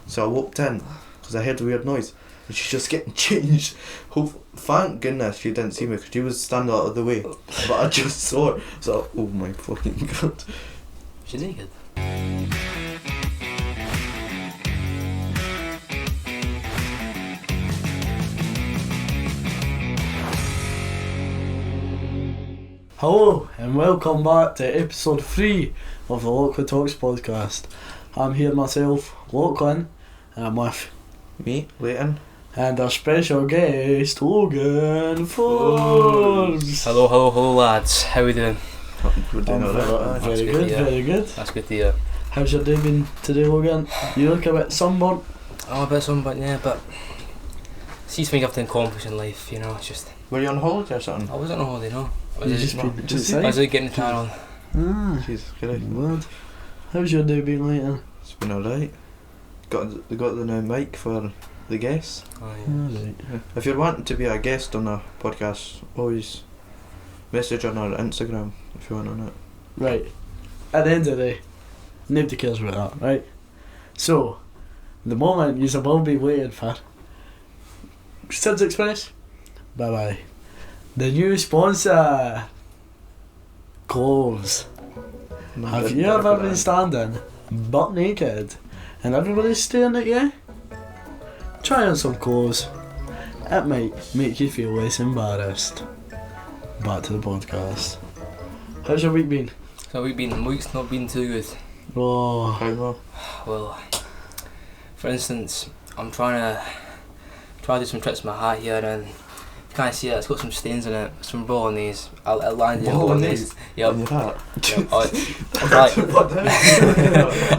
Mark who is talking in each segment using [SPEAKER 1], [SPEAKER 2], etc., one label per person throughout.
[SPEAKER 1] So I walked in because I heard a weird noise, and she's just getting changed. Thank goodness she didn't see me because she was standing out of the way. But I just saw her. So oh my fucking god.
[SPEAKER 2] She's naked.
[SPEAKER 3] Hello and welcome back to episode 3 of the Lochley Talks podcast. I'm here myself, Lachlan, and I'm with
[SPEAKER 1] Me, Leighton.
[SPEAKER 3] and our special guest, Logan Forbes.
[SPEAKER 2] Hello lads. How we doing?
[SPEAKER 1] We're doing alright.
[SPEAKER 3] Very
[SPEAKER 2] good,
[SPEAKER 3] good,
[SPEAKER 2] yeah.
[SPEAKER 3] very good.
[SPEAKER 2] That's good to hear.
[SPEAKER 3] How's your day been today, Logan? You look a bit sunburnt.
[SPEAKER 2] I'm a bit sunburnt, yeah, but these things you have to accomplish in life, you know, it's just...
[SPEAKER 1] Were you on holiday or something?
[SPEAKER 2] I wasn't on holiday, no. I
[SPEAKER 3] You
[SPEAKER 2] was
[SPEAKER 3] just
[SPEAKER 2] just,
[SPEAKER 3] been
[SPEAKER 1] just
[SPEAKER 3] outside?
[SPEAKER 2] I was out getting the tan on.
[SPEAKER 3] Ah,
[SPEAKER 1] Jeez, correct.
[SPEAKER 3] lad. How's your day been later?
[SPEAKER 1] It's been alright. Got the new mic for the guests.
[SPEAKER 2] Oh, yeah.
[SPEAKER 3] Alright.
[SPEAKER 1] If you're wanting to be a guest on a podcast, always message on our Instagram if you want on it.
[SPEAKER 3] Right. At the end of the day, nobody cares about that, right? So, the moment you will be waiting for Suds Express, bye bye. The new sponsor, clothes. Have you ever been standing butt naked and everybody's staring at you? Try on some clothes. It might make you feel less embarrassed. Back to the podcast. How's your week been?
[SPEAKER 2] So week's not been too good.
[SPEAKER 3] Oh,
[SPEAKER 1] How well?
[SPEAKER 2] Well, for instance, I'm trying to do some tricks with my hat here and you can't see it, it's got some stains in it, some bolognese. I landed in bolognese. Yep.
[SPEAKER 1] On your hat?
[SPEAKER 2] Yep.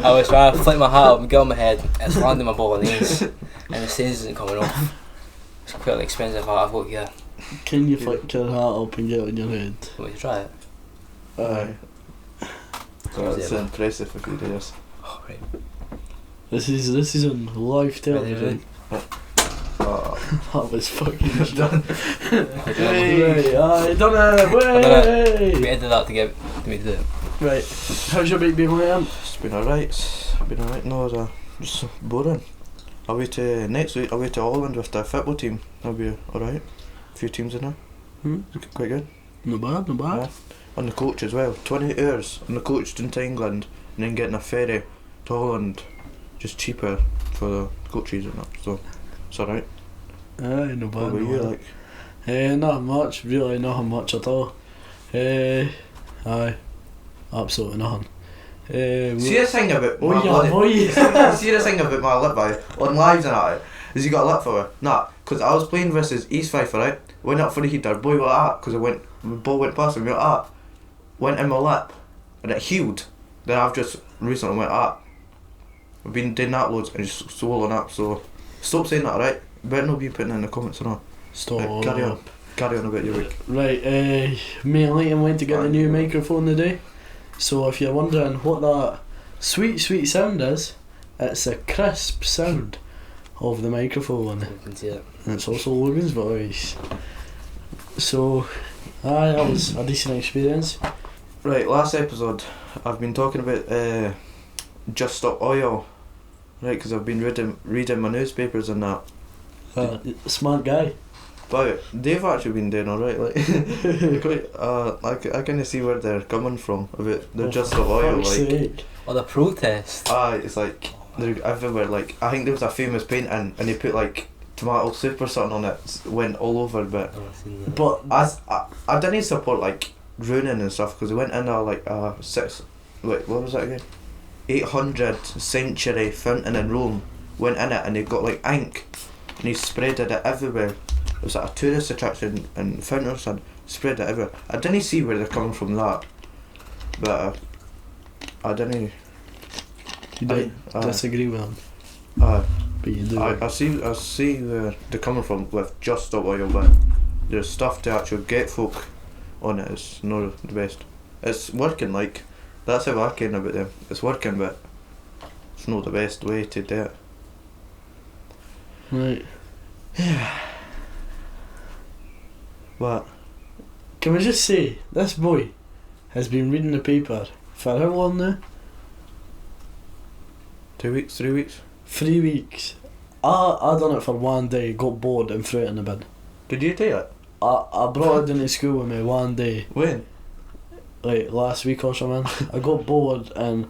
[SPEAKER 2] I was trying to flick my hat up and get on my head, it's landing my bolognese and the stains isn't coming off. It's quite an expensive hat I've got here.
[SPEAKER 3] can you flick your hat up and get it on your head?
[SPEAKER 2] Want me to try it?
[SPEAKER 1] Aye. So
[SPEAKER 2] Is
[SPEAKER 1] it's
[SPEAKER 2] it?
[SPEAKER 1] impressive if you do this.
[SPEAKER 2] Oh, right.
[SPEAKER 3] This is on live television. That was fucking
[SPEAKER 1] Done.
[SPEAKER 3] Hey, I done it!
[SPEAKER 2] We
[SPEAKER 3] Way!
[SPEAKER 2] edited that to get me to do it.
[SPEAKER 3] Right, how's your week been, Liam?
[SPEAKER 1] It's been alright. No, just boring. Next week I'll be to Holland with the football team. That'll be alright. A few teams in there. Quite good.
[SPEAKER 3] Not bad, not bad.
[SPEAKER 1] Yeah. On the coach as well. 20 hours on the coach down to England and then getting a ferry to Holland. Just cheaper for the coaches and that. So it's alright.
[SPEAKER 3] Aye, not bad.
[SPEAKER 1] What about you like?
[SPEAKER 3] Not much, really nothing much at all. Aye, absolutely nothing.
[SPEAKER 1] See the thing about
[SPEAKER 3] Oh
[SPEAKER 1] my
[SPEAKER 3] yeah,
[SPEAKER 1] lip.
[SPEAKER 3] boy.
[SPEAKER 1] See the thing about my lip boy on lives and that. Has he got a lip for her? Nah, because I was playing versus East Fife, right? Went up for the heater, boy went at because the ball went past him, went at. Went in my lip and it healed. Then I've just recently went at. I've been doing that loads and just swollen up, so stop saying that, right? Better not be putting it in the comments or not.
[SPEAKER 3] Stop.
[SPEAKER 1] Right, carry on about your week.
[SPEAKER 3] Right, me and Leighton went to get a new microphone today. So if you're wondering what that sweet sound is, it's a crisp sound of the microphone.
[SPEAKER 2] You can see it.
[SPEAKER 3] And it's also Logan's voice. So, that was a decent experience.
[SPEAKER 1] Right, last episode I've been talking about Just Stop Oil, right? Because I've been reading my newspapers and that.
[SPEAKER 3] Smart guy.
[SPEAKER 1] But they've actually been doing alright, like quite, I kind of see where they're coming from about the Just Stop Oil,
[SPEAKER 3] fuck's
[SPEAKER 1] like
[SPEAKER 3] sake.
[SPEAKER 2] Oh, the protest.
[SPEAKER 1] it's like they're everywhere. Like I think there was a famous painting and they put like tomato soup or something on it, went all over. But
[SPEAKER 2] I've seen that.
[SPEAKER 3] But
[SPEAKER 1] I didn't support like ruining and stuff because they went in like what was that again? 800 century fountain in Rome. Went in it and they got like ink and he spread it everywhere. It was like a tourist attraction and fountain or something. Spread it everywhere. I didn't see where they're coming from that, but I didn't.
[SPEAKER 3] you don't disagree with him.
[SPEAKER 1] But
[SPEAKER 3] you do.
[SPEAKER 1] I see where they're coming from with Just Stop Oil, but there's stuff to actually get folk on it. It's not the best. It's working, like that's how I care about them. It's working, but it's not the best way to do it.
[SPEAKER 3] Right.
[SPEAKER 1] What?
[SPEAKER 3] Can we just say, this boy has been reading the paper for how long now?
[SPEAKER 1] 2 weeks, 3 weeks?
[SPEAKER 3] 3 weeks. I done it for 1 day, got bored and threw it in the bin.
[SPEAKER 1] Did you take it?
[SPEAKER 3] I brought it into school with me 1 day,
[SPEAKER 1] When?
[SPEAKER 3] like last week or something. I got bored and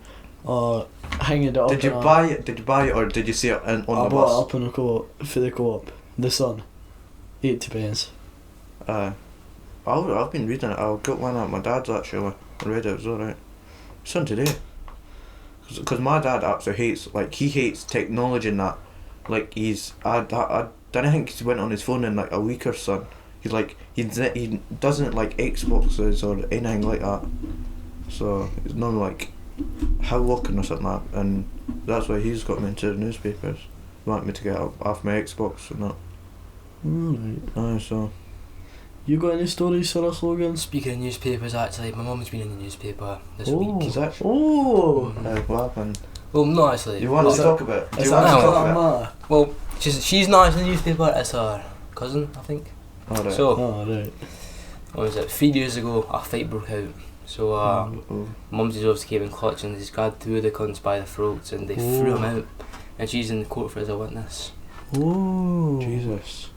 [SPEAKER 3] hanging it up.
[SPEAKER 1] Did you buy it? Did you buy it or did you see it on
[SPEAKER 3] I
[SPEAKER 1] the
[SPEAKER 3] bought
[SPEAKER 1] bus?
[SPEAKER 3] it up in the co-op, for the co-op. The Sun. 80 pence.
[SPEAKER 1] I've been reading it. I got one at my dad's actually. I read it. It was alright. Son today. Because my dad absolutely hates, like, he hates technology and that. Like, I don't think he went on his phone in like a week or so. He's like, he doesn't like Xboxes or anything like that. So it's not like how walking or something like that. And that's why he's got me into the newspapers. Want me to get off my Xbox and that.
[SPEAKER 3] Alright.
[SPEAKER 1] So.
[SPEAKER 3] You got any stories for us, Logan?
[SPEAKER 2] Speaking of newspapers, actually, my mum's been in the newspaper this
[SPEAKER 3] Oh.
[SPEAKER 2] week.
[SPEAKER 1] Is that?
[SPEAKER 3] Oh!
[SPEAKER 1] What happened?
[SPEAKER 2] Well, not actually.
[SPEAKER 1] You want
[SPEAKER 3] Is
[SPEAKER 1] to
[SPEAKER 3] that-
[SPEAKER 1] talk about it? Do
[SPEAKER 3] Is
[SPEAKER 1] you
[SPEAKER 3] that
[SPEAKER 1] want to
[SPEAKER 2] no.
[SPEAKER 1] talk about it?
[SPEAKER 2] Well, she's not actually in the newspaper, it's her cousin, I think.
[SPEAKER 1] Alright.
[SPEAKER 2] So,
[SPEAKER 3] Oh, right.
[SPEAKER 2] what was it, 3 years ago, a fight broke out. So,
[SPEAKER 1] Oh.
[SPEAKER 2] mum's obviously came in clutch and they grabbed two of the cunts by the throats and they threw him out. And she's in the court for as a witness.
[SPEAKER 3] Oh.
[SPEAKER 1] Jesus.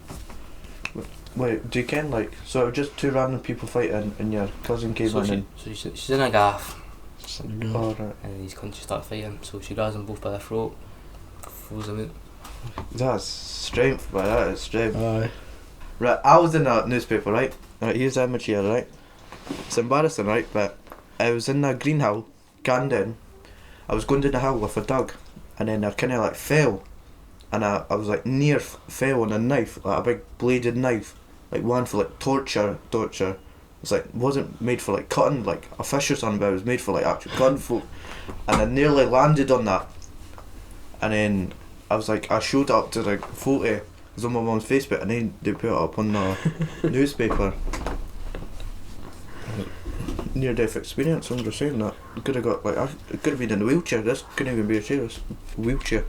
[SPEAKER 1] Wait, do you ken like, so just two random people fighting and your cousin came
[SPEAKER 2] So,
[SPEAKER 1] in and...
[SPEAKER 2] she's in a gaff
[SPEAKER 1] Oh, right.
[SPEAKER 2] and these cunts start fighting. So she grabs them both by the throat, throws them out.
[SPEAKER 1] That's strength, but that is strength.
[SPEAKER 3] Aye.
[SPEAKER 1] Right, I was in a newspaper, right? Right, here's the image here, right? It's embarrassing, right? But I was in a greenhouse, Camden. I was going down the hill with a dog, and then I kind of like fell. And I was like near fell on a knife, like a big bladed knife. Like one for like torture. It's like, wasn't made for like cutting like a fish or something, but it was made for like actual cutting folk. And I nearly landed on that. And then I was like, I showed up to the photo, it was on my mum's Facebook, and then they put it up on the newspaper. Near death experience, I'm just saying that. I could have got like, it could have been in a wheelchair, this couldn't even be a chair, it's a wheelchair.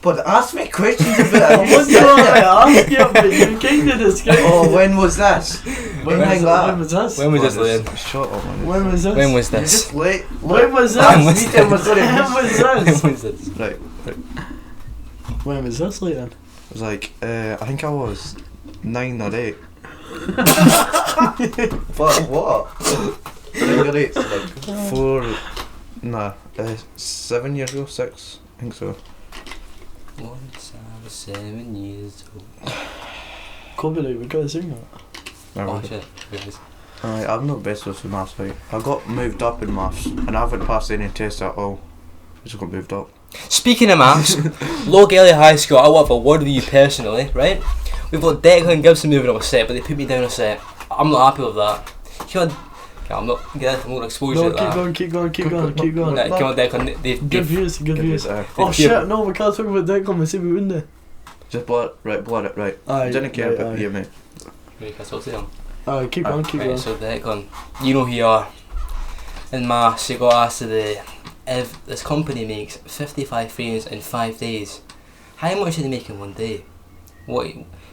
[SPEAKER 1] But ask me questions about it.
[SPEAKER 3] I was going to ask you, but you kind of described.
[SPEAKER 1] Oh, when was this? When
[SPEAKER 3] When
[SPEAKER 1] was that?
[SPEAKER 3] was this?
[SPEAKER 2] When was this, Liam?
[SPEAKER 1] Shut up, man.
[SPEAKER 3] When was this?
[SPEAKER 2] When was
[SPEAKER 1] You're
[SPEAKER 2] this?
[SPEAKER 1] just late.
[SPEAKER 3] When was
[SPEAKER 2] When
[SPEAKER 3] this?
[SPEAKER 2] was
[SPEAKER 1] When was this?
[SPEAKER 3] When was
[SPEAKER 2] When
[SPEAKER 3] this?
[SPEAKER 2] was this?
[SPEAKER 1] Right.
[SPEAKER 3] When was this, Leighton?
[SPEAKER 1] It was like, I think I was 9 or 8. But what? 9 or 8, so like 7 years ago, 6, I think so.
[SPEAKER 2] Once I was 7 years old.
[SPEAKER 3] Copyright, we gotta sing that.
[SPEAKER 2] Oh shit, guys.
[SPEAKER 1] I'm not best with maths, right? I got moved up in maths, and I haven't passed any tests at all. I just got moved up.
[SPEAKER 2] Speaking of maths, Lochley High School, I want a word with you personally, right? We've got Declan and Gibson moving up a set, but they put me down a set. I'm not happy with that. Come on, I'm not going to expose you
[SPEAKER 3] No,
[SPEAKER 2] to that.
[SPEAKER 3] keep going.
[SPEAKER 2] Right, come on, Declan.
[SPEAKER 3] Good views. Oh
[SPEAKER 2] Yeah.
[SPEAKER 3] shit, no, we can't talk about Declan, we said we wouldn't do.
[SPEAKER 1] Just blur it, right?
[SPEAKER 3] Aye,
[SPEAKER 1] Didn't care
[SPEAKER 3] right,
[SPEAKER 1] about
[SPEAKER 3] aye.
[SPEAKER 1] you, mate.
[SPEAKER 2] Right, can I talk to them?
[SPEAKER 3] Alright, keep going.
[SPEAKER 2] Right, so Declan, you know who you are. In maths, you got asked today, if this company makes 55 frames in 5 days, how much do they make in 1 day? What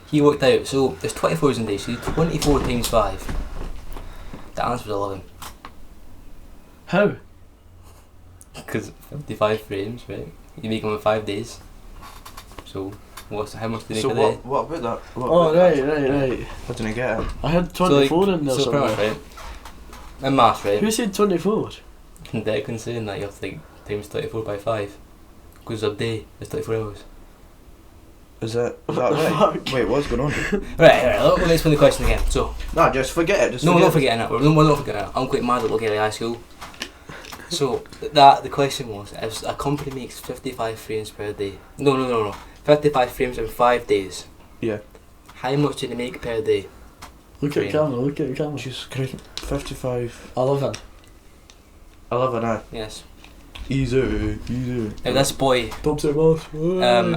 [SPEAKER 2] he worked out, so there's 24 days, so you do 24 times 5. The answer was 11.
[SPEAKER 3] How?
[SPEAKER 2] Because 55 frames, right? You make them in 5 days. So, how much do they
[SPEAKER 1] So
[SPEAKER 2] make a day?
[SPEAKER 1] what about that? What
[SPEAKER 3] Oh,
[SPEAKER 1] about
[SPEAKER 3] right.
[SPEAKER 1] that? What didn't I get it?
[SPEAKER 3] I had 24 in there
[SPEAKER 2] so pretty much,
[SPEAKER 3] somewhere.
[SPEAKER 2] right? In maths, right?
[SPEAKER 3] Who said 24?
[SPEAKER 2] Declan saying that you have to like times 24 by 5. Because a day is 24 hours.
[SPEAKER 1] Is that right?
[SPEAKER 3] Fuck.
[SPEAKER 1] Wait, what's going on?
[SPEAKER 2] Right, let me explain the question again. So,
[SPEAKER 1] Nah, just forget it. Just
[SPEAKER 2] no, we're
[SPEAKER 1] forget
[SPEAKER 2] not forgetting it. We're not forgetting it. I'm quite mad at Lochley High School. So, the question was, if a company makes 55 frames per day. No. 55 frames in 5 days.
[SPEAKER 1] Yeah.
[SPEAKER 2] How much do they make per day?
[SPEAKER 3] Look at the camera.
[SPEAKER 1] Jesus Christ. 55.
[SPEAKER 3] 11.
[SPEAKER 1] 11, aye.
[SPEAKER 2] Yes.
[SPEAKER 1] Easy.
[SPEAKER 2] Now this boy
[SPEAKER 3] Top set boss.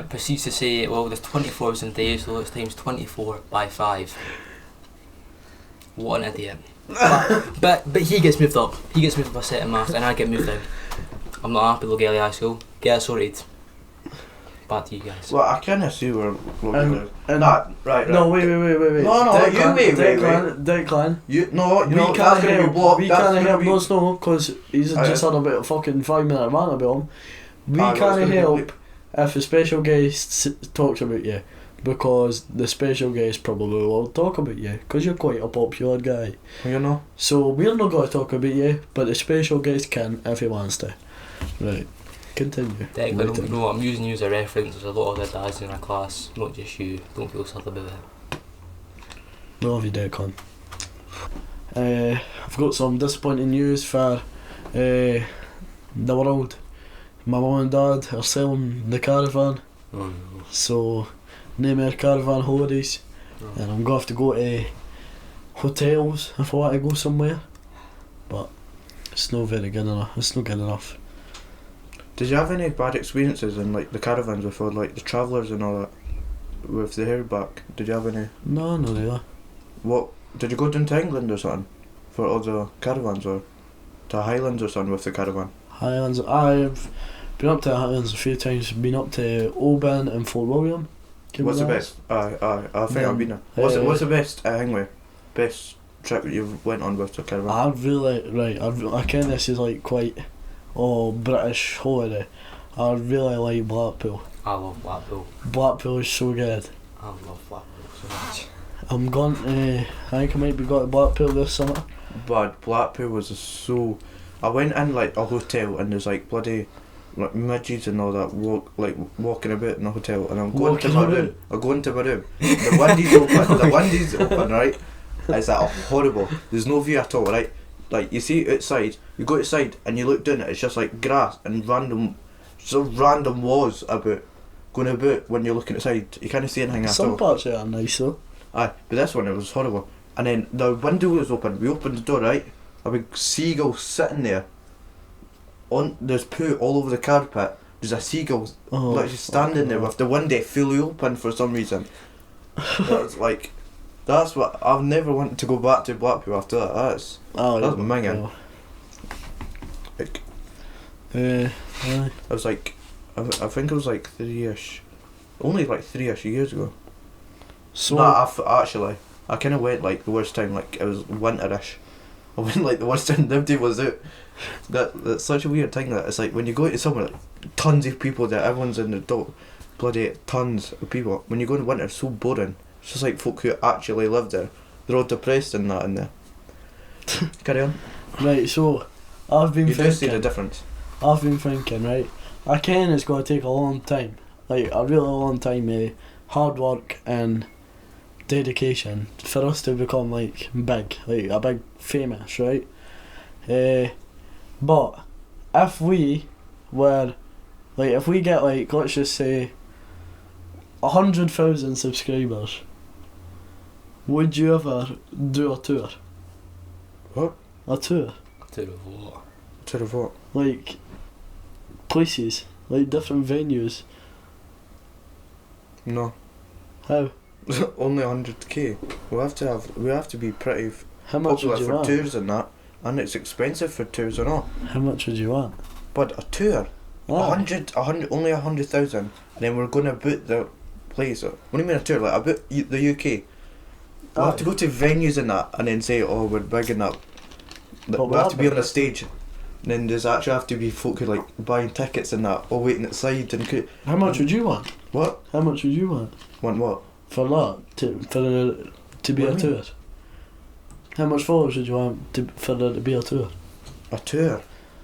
[SPEAKER 2] proceeds to say, well, there's 24 hours in days, so it's times 24 by 5. What an idiot. but he gets moved up. He gets moved up a set of maths, and I get moved down. I'm not happy with Lochley High School. Get it sorted. back to you guys.
[SPEAKER 1] Well, I kind of see where Logan is.
[SPEAKER 3] and
[SPEAKER 1] Right.
[SPEAKER 3] No, wait.
[SPEAKER 1] No, you
[SPEAKER 3] Declan,
[SPEAKER 1] wait.
[SPEAKER 3] Declan.
[SPEAKER 1] No, that's gonna be blocked.
[SPEAKER 3] We
[SPEAKER 1] That's
[SPEAKER 3] can't
[SPEAKER 1] gonna
[SPEAKER 3] help
[SPEAKER 1] be-
[SPEAKER 3] those no, because he's just had a bit of fucking 5-minute rant about him. We
[SPEAKER 1] That's
[SPEAKER 3] can't
[SPEAKER 1] gonna be
[SPEAKER 3] help
[SPEAKER 1] bleep.
[SPEAKER 3] if a special guest talks about you, because the special guest probably will talk about you, because you're quite a popular guy.
[SPEAKER 1] You know.
[SPEAKER 3] So we're not going to talk about you, but the special guest can if he wants to. Right, continue.
[SPEAKER 2] Declan, no, I'm using you as a reference. There's a lot of the dads in our class, not just you. Don't feel sad about it.
[SPEAKER 3] Love you, Declan. I've got some disappointing news for the world. My mum and dad are selling the caravan,
[SPEAKER 2] Oh no.
[SPEAKER 3] so no more caravan holidays,
[SPEAKER 2] Oh.
[SPEAKER 3] and I'm going to have to go to hotels if I want to go somewhere, but it's not very good enough. It's not good enough.
[SPEAKER 1] Did you have any bad experiences in like the caravans before, like the travellers and all that, with the hair back? Did you have any?
[SPEAKER 3] No, not really.
[SPEAKER 1] What did you go down to England or something for all the caravans, or to Highlands or something with the caravan?
[SPEAKER 3] Highlands, I've been up to the Highlands a few times. Been up to Oban and Fort William.
[SPEAKER 1] What's the best? I think I've been there. What's the best anyway? Best trip that you went on with the caravan?
[SPEAKER 3] I really I ken this is like quite British holiday. I really like Blackpool.
[SPEAKER 2] I love Blackpool.
[SPEAKER 3] Blackpool is so good.
[SPEAKER 2] I love Blackpool so much.
[SPEAKER 3] I'm going to, I think I might be going to Blackpool this summer.
[SPEAKER 1] But Blackpool was so. I went in like a hotel and there's like bloody like midgets and all that walking about in the hotel, and I'm going to my room. I'm going to my room. The window's open. The window's open, right? It's like horrible. There's no view at all, right? Like you see outside, you go outside and you look down it. It's just like grass and random walls going about when you're looking outside. You can't see anything at all.
[SPEAKER 3] Some parts of it are nice though.
[SPEAKER 1] Aye, but this one, it was horrible. And then the window was open. We opened the door, right? A big seagull sitting there. There's poo all over the carpet. There's a seagull literally standing there with the window fully open for some reason. That's like, that's what I've never wanted to go back to Blackpool after that. That's minging. Like,
[SPEAKER 3] aye.
[SPEAKER 1] I was like, I think it was like 3-ish, only like 3-ish years ago.
[SPEAKER 3] So
[SPEAKER 1] Actually, I kind of went like the worst time, like it was winterish. I went like the worst time nobody was out. That's such a weird thing, that it's like when you go to somewhere like tons of people there, everyone's in the door, bloody tons of people. When you go in winter, it's so boring. It's just like folk who actually live there. They're all depressed and that in there. Carry on.
[SPEAKER 3] right, so I've been
[SPEAKER 1] You do see the
[SPEAKER 3] thinking.
[SPEAKER 1] difference.
[SPEAKER 3] I've been thinking, right. I ken it's going to take a long time, like a really long time, hard work and dedication for us to become like big, like a big famous, right? But if we were, like, if we get like, let's just say 100,000 subscribers, would you ever do a tour?
[SPEAKER 1] What?
[SPEAKER 3] A tour,
[SPEAKER 2] To the what?
[SPEAKER 1] To the what?
[SPEAKER 3] like places, like different venues.
[SPEAKER 1] No.
[SPEAKER 3] How?
[SPEAKER 1] Only 100k. We have to be pretty
[SPEAKER 3] How much
[SPEAKER 1] popular
[SPEAKER 3] would you
[SPEAKER 1] for
[SPEAKER 3] want?
[SPEAKER 1] tours and that, and it's expensive for tours and all.
[SPEAKER 3] How much would you want?
[SPEAKER 1] But a tour, only 100,000, and then we're gonna book the place. What do you mean a tour? Like about the UK. We'll have to go to venues and that, and then say, oh, we're big and that.
[SPEAKER 3] But
[SPEAKER 1] We have to be on a stage. And then there's actually have to be folk who like buying tickets and that, or waiting outside and.
[SPEAKER 3] How much would you want?
[SPEAKER 1] What?
[SPEAKER 3] How much would you want
[SPEAKER 1] Want what?
[SPEAKER 3] for that to be
[SPEAKER 1] What
[SPEAKER 3] a
[SPEAKER 1] do you
[SPEAKER 3] tour? How much followers would you want for there to be a tour?
[SPEAKER 1] A tour?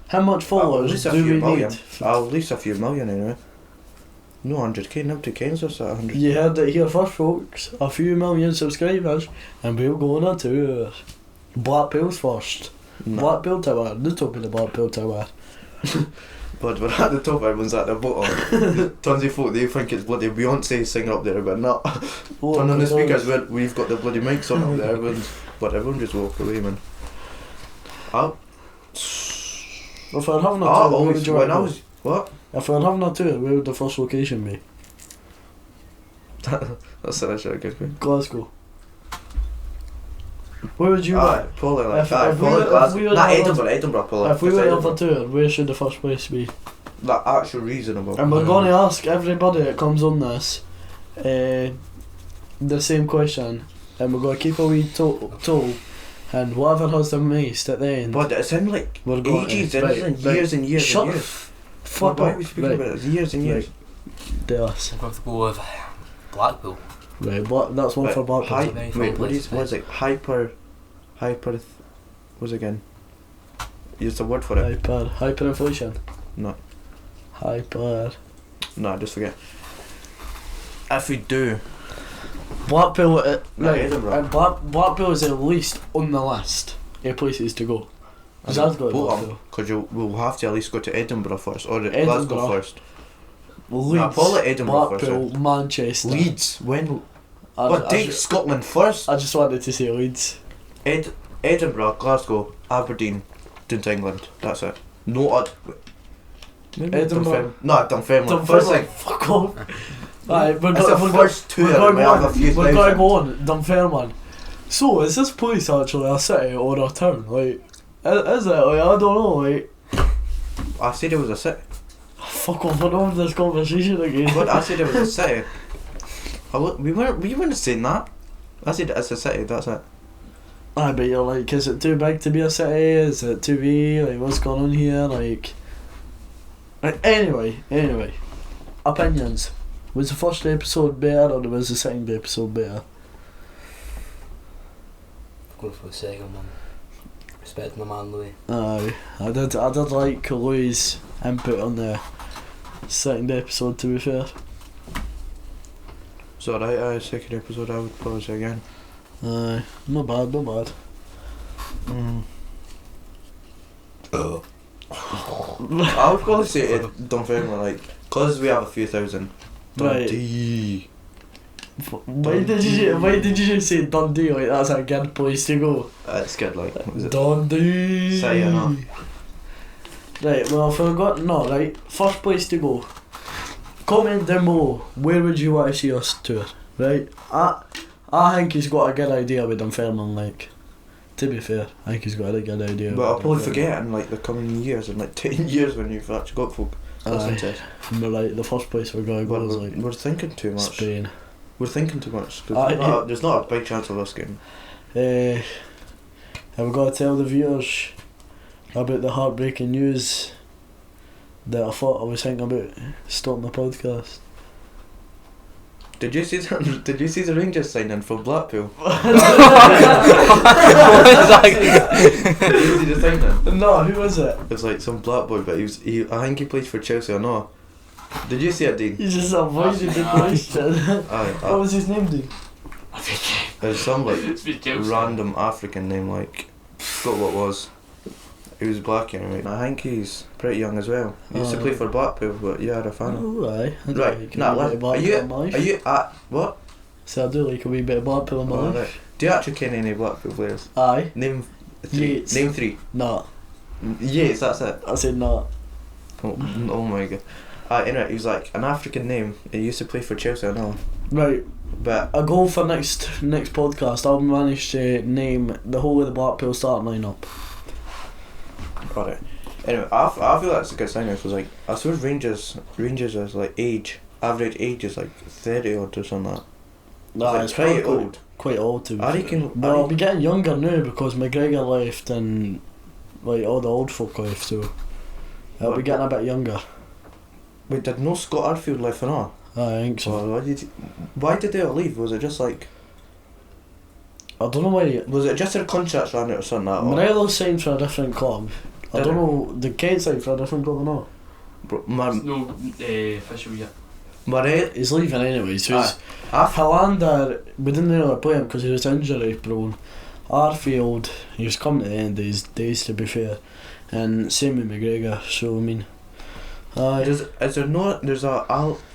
[SPEAKER 3] How much
[SPEAKER 1] At
[SPEAKER 3] followers
[SPEAKER 1] least a
[SPEAKER 3] do
[SPEAKER 1] few
[SPEAKER 3] we
[SPEAKER 1] million.
[SPEAKER 3] need?
[SPEAKER 1] At least a few million anyway. No 100k, nobody cares us at 100.
[SPEAKER 3] You heard it here first, folks. A few million subscribers, and we'll go on a tour. Blackpool's first.
[SPEAKER 1] No.
[SPEAKER 3] Blackpool Tower, the top of the Blackpool Tower.
[SPEAKER 1] But we're at the top, everyone's at the bottom. Tons of folk, they think it's bloody Beyonce singing up there, but not.
[SPEAKER 3] Oh,
[SPEAKER 1] Turn on the
[SPEAKER 3] God.
[SPEAKER 1] speakers, we've got the bloody mics on up there, everyone just walk away, man.
[SPEAKER 3] If we're having a tour, where would you want to go?
[SPEAKER 1] What?
[SPEAKER 3] If we're having a tour, where would the first location be?
[SPEAKER 1] That's actually a good one.
[SPEAKER 3] Glasgow. Where would you want?
[SPEAKER 1] Probably like
[SPEAKER 3] If we were-
[SPEAKER 1] Glasgow.
[SPEAKER 3] if we were
[SPEAKER 1] Nah,
[SPEAKER 3] to have a-
[SPEAKER 1] Edinburgh, probably.
[SPEAKER 3] If we
[SPEAKER 1] It's
[SPEAKER 3] were to have a
[SPEAKER 1] Edinburgh.
[SPEAKER 3] tour, where should the first place be?
[SPEAKER 1] like actual reasonable.
[SPEAKER 3] And we're going to ask everybody that comes on this the same question, and we're going to keep a wee total, and whatever has the most at the end.
[SPEAKER 1] But it's in like
[SPEAKER 3] We're going
[SPEAKER 1] ages,
[SPEAKER 3] to,
[SPEAKER 1] it's in years and years
[SPEAKER 3] Shut
[SPEAKER 1] and
[SPEAKER 3] the
[SPEAKER 1] years.
[SPEAKER 3] fuck
[SPEAKER 1] Why are
[SPEAKER 3] up.
[SPEAKER 1] we speaking about it? It's years and years.
[SPEAKER 3] Do us.
[SPEAKER 2] I'm going to go with Blackpool.
[SPEAKER 3] Right, that's one
[SPEAKER 1] Right,
[SPEAKER 3] for Blackpool.
[SPEAKER 2] Very fun
[SPEAKER 1] wait, what
[SPEAKER 2] place,
[SPEAKER 1] is it? What's it again? Use the word for it.
[SPEAKER 3] Hyperinflation.
[SPEAKER 1] No. No, just forget. If we do,
[SPEAKER 3] Blackpool, right,
[SPEAKER 1] Edinburgh.
[SPEAKER 3] and Blackpool is at least on the list of places to go. Because I've got Blackpool.
[SPEAKER 1] because we'll have to at least go to Edinburgh first, or
[SPEAKER 3] Edinburgh.
[SPEAKER 1] Glasgow first.
[SPEAKER 3] Leeds,
[SPEAKER 1] Paul at Edinburgh
[SPEAKER 3] Blackpool,
[SPEAKER 1] first.
[SPEAKER 3] Manchester.
[SPEAKER 1] Leeds, when?
[SPEAKER 3] I
[SPEAKER 1] But take
[SPEAKER 3] just-
[SPEAKER 1] Scotland first.
[SPEAKER 3] I just wanted to say Leeds.
[SPEAKER 1] Edinburgh, Glasgow, Aberdeen, down to England. That's it. No odd.
[SPEAKER 3] Edinburgh.
[SPEAKER 1] No, Dunfermline. First thing.
[SPEAKER 3] Fuck off. Right, we're
[SPEAKER 1] It's the first two
[SPEAKER 3] we're
[SPEAKER 1] that
[SPEAKER 3] going
[SPEAKER 1] we have a
[SPEAKER 3] on.
[SPEAKER 1] few
[SPEAKER 3] We're going to
[SPEAKER 1] thousand.
[SPEAKER 3] go on. Dunfermline. So, is this place actually a city or a town? Like, is it? Like, I don't know. Like,
[SPEAKER 1] I said it was a city.
[SPEAKER 3] fuck off. We're on this conversation again.
[SPEAKER 1] But I said it was a city. We weren't saying that. I said it's a city. That's it.
[SPEAKER 3] I bet you're like, is it too big to be a city? Is it too wee? Like, what's going on here? Like, anyway. Opinions. Was the first episode better or was the second episode better?
[SPEAKER 2] Go for the second one. Respect my man Louis.
[SPEAKER 3] Aye, I did like Louis' input on the second episode, to be fair.
[SPEAKER 1] So right, second episode I would probably say again.
[SPEAKER 3] Aye, not bad.
[SPEAKER 1] I would probably say it Dunfermline, like, cause we have a few thousand.
[SPEAKER 3] Right.
[SPEAKER 1] Dundee.
[SPEAKER 3] Why did you just say Dundee? Like, that's a good place to go.
[SPEAKER 1] It's good, like, was it?
[SPEAKER 3] Dundee.
[SPEAKER 1] Say it, no.
[SPEAKER 3] Right, well, if I got no right, first place to go. Comment down below. Where would you want to see us tour? Right, I think he's got a good idea with Dunfermline. Like, to be fair, I think he's got a good idea.
[SPEAKER 1] But I'll probably forget in like the coming years, in like 10 years when you've actually got folk listening to us.
[SPEAKER 3] But like, the first place we're going to go is like
[SPEAKER 1] We're thinking too much.
[SPEAKER 3] Spain.
[SPEAKER 1] We're thinking too much. Cause there's not a big chance of us getting.
[SPEAKER 3] Have we got to tell the viewers about the heartbreaking news that I thought I was thinking about stopping the podcast?
[SPEAKER 1] Did you see the Rangers signing for Blackpool?
[SPEAKER 2] What is that?
[SPEAKER 1] Did you see the signing?
[SPEAKER 3] No, who was it?
[SPEAKER 1] It was like some black boy, but I think he plays for Chelsea or not. Did you see it, Dean?
[SPEAKER 3] You just avoided the question.
[SPEAKER 1] Aye,
[SPEAKER 3] What was his name, Dean?
[SPEAKER 1] it was some like random African name, like, forgot what it was. He was black anyway. I think he's pretty young as well. He used to play for Blackpool, but yeah, I had a fan.
[SPEAKER 3] Oh, aye.
[SPEAKER 1] Right, now are you at what?
[SPEAKER 3] So I do like a wee bit of Blackpool in my
[SPEAKER 1] Oh,
[SPEAKER 3] life.
[SPEAKER 1] right. Do you actually ken any Blackpool players?
[SPEAKER 3] Aye.
[SPEAKER 1] Name three.
[SPEAKER 3] Yates.
[SPEAKER 1] Name three.
[SPEAKER 3] Nah.
[SPEAKER 1] Yates, that's it.
[SPEAKER 3] I said nah.
[SPEAKER 1] Oh my god. Anyway, he was like an African name. He used to play for Chelsea, I know.
[SPEAKER 3] Right.
[SPEAKER 1] But
[SPEAKER 3] A goal for next podcast, I'll manage to name the whole of the Blackpool starting lineup.
[SPEAKER 1] alright. Anyway, I feel that's a good sign because like I suppose Rangers is like average age is like 30 odd or something like that.
[SPEAKER 3] Nah,
[SPEAKER 1] like
[SPEAKER 3] it's
[SPEAKER 1] pretty
[SPEAKER 3] quite
[SPEAKER 1] old.
[SPEAKER 3] Quite old to be
[SPEAKER 1] I
[SPEAKER 3] fair.
[SPEAKER 1] reckon.
[SPEAKER 3] But I'll be getting younger now because McGregor left and like all the old folk left, so I'll be getting a bit younger.
[SPEAKER 1] Wait, did no Scott Arfield left or not?
[SPEAKER 3] I think so.
[SPEAKER 1] Or why did they all leave? Was it just like?
[SPEAKER 3] I don't know why.
[SPEAKER 1] Was it just their contracts ran out or something like that? Or-
[SPEAKER 3] Morelos signed for a different club. I
[SPEAKER 1] Did
[SPEAKER 3] don't
[SPEAKER 1] he?
[SPEAKER 3] know. Did Kent sign for a different club or not?
[SPEAKER 1] Bro,
[SPEAKER 4] No official yet.
[SPEAKER 1] Murray.
[SPEAKER 3] He's leaving anyway. So he's
[SPEAKER 1] I
[SPEAKER 3] Helander, we didn't really play him because he was injury prone. Arfield, he was coming to the end of his days, to be fair, and same with McGregor. So I mean,
[SPEAKER 1] Is there no? There's a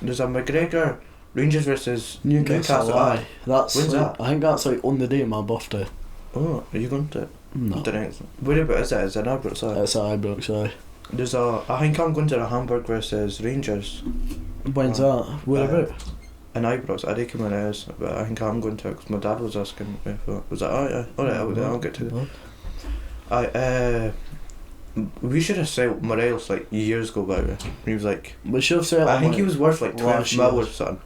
[SPEAKER 1] McGregor Rangers versus
[SPEAKER 3] Newcastle. Aye, that's
[SPEAKER 1] When's
[SPEAKER 3] like,
[SPEAKER 1] that?
[SPEAKER 3] I think that's like on the day of my birthday.
[SPEAKER 1] Oh, are you going to it?
[SPEAKER 3] No,
[SPEAKER 1] Where about is it? Is it in Ibrox?
[SPEAKER 3] it's at Ibrox. Aye.
[SPEAKER 1] There's I think I'm going to the Hamburg versus Rangers
[SPEAKER 3] When's that? Where about?
[SPEAKER 1] in Ibrox. I don't know when it is, but I think I'm going to it because my dad was asking if it was that. Oh yeah, alright, I'll get to it. We should have sold Morelos like years ago, by the way. He was like,
[SPEAKER 3] We should have said.
[SPEAKER 1] I think he was worth like 12
[SPEAKER 3] last
[SPEAKER 1] mil or
[SPEAKER 3] year.
[SPEAKER 1] something.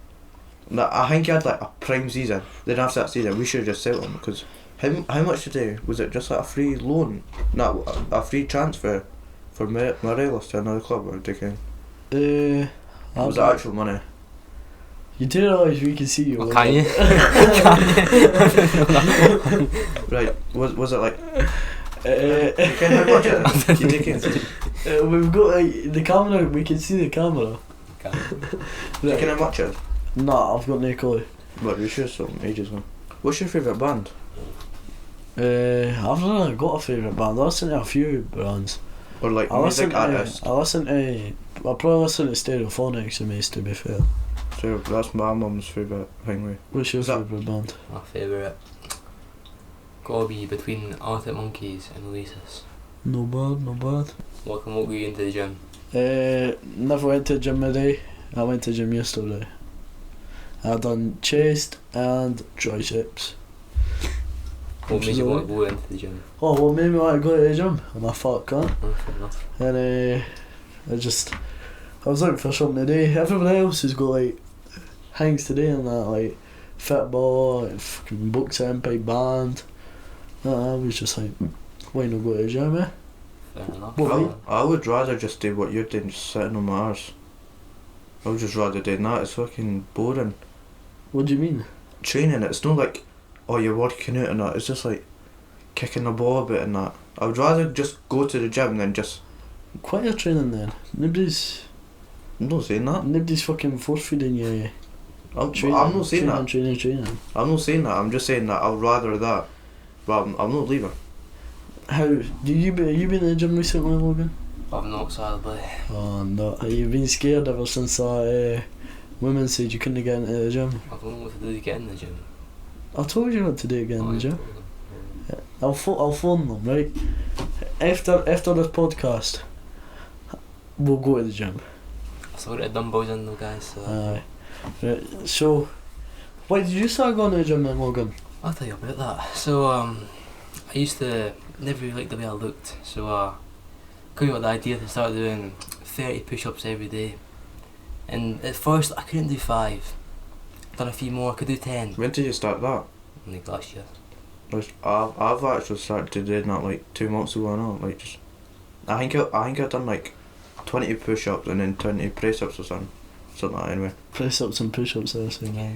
[SPEAKER 1] No, I think he had like a prime season. Then after that season, we should have just sold him because how much did he? Was it just like a free loan? No, a free transfer for Morelos to another club or did it was it actual money?
[SPEAKER 3] You do realise we can see you.
[SPEAKER 2] Well, can you?
[SPEAKER 1] Right, was it like
[SPEAKER 3] You
[SPEAKER 1] can how much it is? You taking?
[SPEAKER 3] We've got like the camera. We can see the camera.
[SPEAKER 1] You can how much it is?
[SPEAKER 3] Nah, I've got no clue.
[SPEAKER 1] But we should have sold him ages ago. What's your favourite band?
[SPEAKER 3] I've not really got a favourite band. I listen to a few bands.
[SPEAKER 1] Or like
[SPEAKER 3] I listen
[SPEAKER 1] music artist?
[SPEAKER 3] I probably listen to Stereophonics the most, to be fair.
[SPEAKER 1] So that's my mum's favourite thing. With.
[SPEAKER 3] What's your
[SPEAKER 1] Is that-
[SPEAKER 3] favourite band?
[SPEAKER 2] My favourite. Gotta be between Arctic Monkeys and Oasis.
[SPEAKER 3] No bad, no bad.
[SPEAKER 2] What can walk you into the gym?
[SPEAKER 3] Never went to the gym today. I went to the gym yesterday. I done chest and triceps.
[SPEAKER 2] What
[SPEAKER 3] Which
[SPEAKER 2] made
[SPEAKER 3] is
[SPEAKER 2] you want
[SPEAKER 3] alright.
[SPEAKER 2] to go into the gym?
[SPEAKER 3] Oh, what made me want to go to the gym? I'm a fat cunt.
[SPEAKER 2] Oh, fair enough.
[SPEAKER 3] And I was looking for something today. Everyone else has got like hangs today and that, like football, and fucking boxing, play band. I was just like, why not go to the gym, eh?
[SPEAKER 2] Fair enough.
[SPEAKER 3] What,
[SPEAKER 1] I would rather just do what you're doing, just sitting on my arse. I would just rather do that. It's fucking boring.
[SPEAKER 3] What do you mean?
[SPEAKER 1] Training, it's not like, oh, you're working out and that. It's just like kicking the ball a bit and that. I would rather just go to the gym than just.
[SPEAKER 3] Quite a training then. Nobody's
[SPEAKER 1] I'm not saying that.
[SPEAKER 3] fucking force feeding you.
[SPEAKER 1] I'm not saying that.
[SPEAKER 3] Training.
[SPEAKER 1] I'm not saying that. I'm just saying that I'd rather that. But I'm not leaving.
[SPEAKER 3] How do you been in the gym recently, Logan?
[SPEAKER 2] I've not, sadly.
[SPEAKER 3] Oh no, you've been scared ever since that woman said you couldn't get into the gym.
[SPEAKER 2] I don't know what to do to get in the gym.
[SPEAKER 3] I told you what to do again,
[SPEAKER 2] Oh,
[SPEAKER 3] did
[SPEAKER 2] I
[SPEAKER 3] you?
[SPEAKER 2] told them.
[SPEAKER 3] I'll phone them, right? After this podcast, we'll go to the gym.
[SPEAKER 2] I still got the dumbbells in though, guys, so...
[SPEAKER 3] Aye. Right, so, why did you start going to the gym then, Logan?
[SPEAKER 2] I'll tell you about that. So, I used to never really like the way I looked, so came up with the idea to start doing 30 push-ups every day. And at first I couldn't do 5. Done a few more, I could do 10.
[SPEAKER 1] When did you start that?
[SPEAKER 2] Like last year.
[SPEAKER 1] I've actually started doing that like 2 months ago now. Like just, I think I've done like 20 push-ups and then 20 press-ups or something. Something like that anyway.
[SPEAKER 3] Press-ups and push-ups, I say now.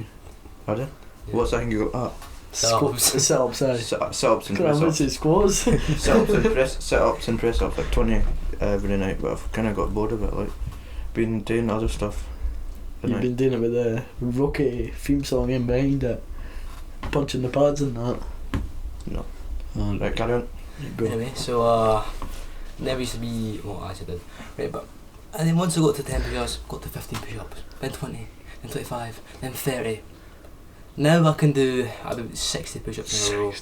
[SPEAKER 1] Pardon?
[SPEAKER 2] Yeah.
[SPEAKER 1] What's that thing you got?
[SPEAKER 2] Sit-ups.
[SPEAKER 3] Sit-ups, aye.
[SPEAKER 1] Sit-ups and
[SPEAKER 3] Can I would
[SPEAKER 1] press-ups.
[SPEAKER 3] say squats?
[SPEAKER 1] Sit-ups and press-ups like 20 every night, but I've kind of got bored of it. Like, been doing other stuff.
[SPEAKER 3] You've been doing it with the Rocky theme song in behind it. Punching the pads and that.
[SPEAKER 1] No.
[SPEAKER 3] Oh,
[SPEAKER 1] Right, carry on.
[SPEAKER 3] go.
[SPEAKER 2] Anyway, so never used to be, well I actually did, right, but, and then once I got to 10 push-ups, got to 15 push-ups, then 20, then 25, then 30. Now I can do about 60 push-ups in a row.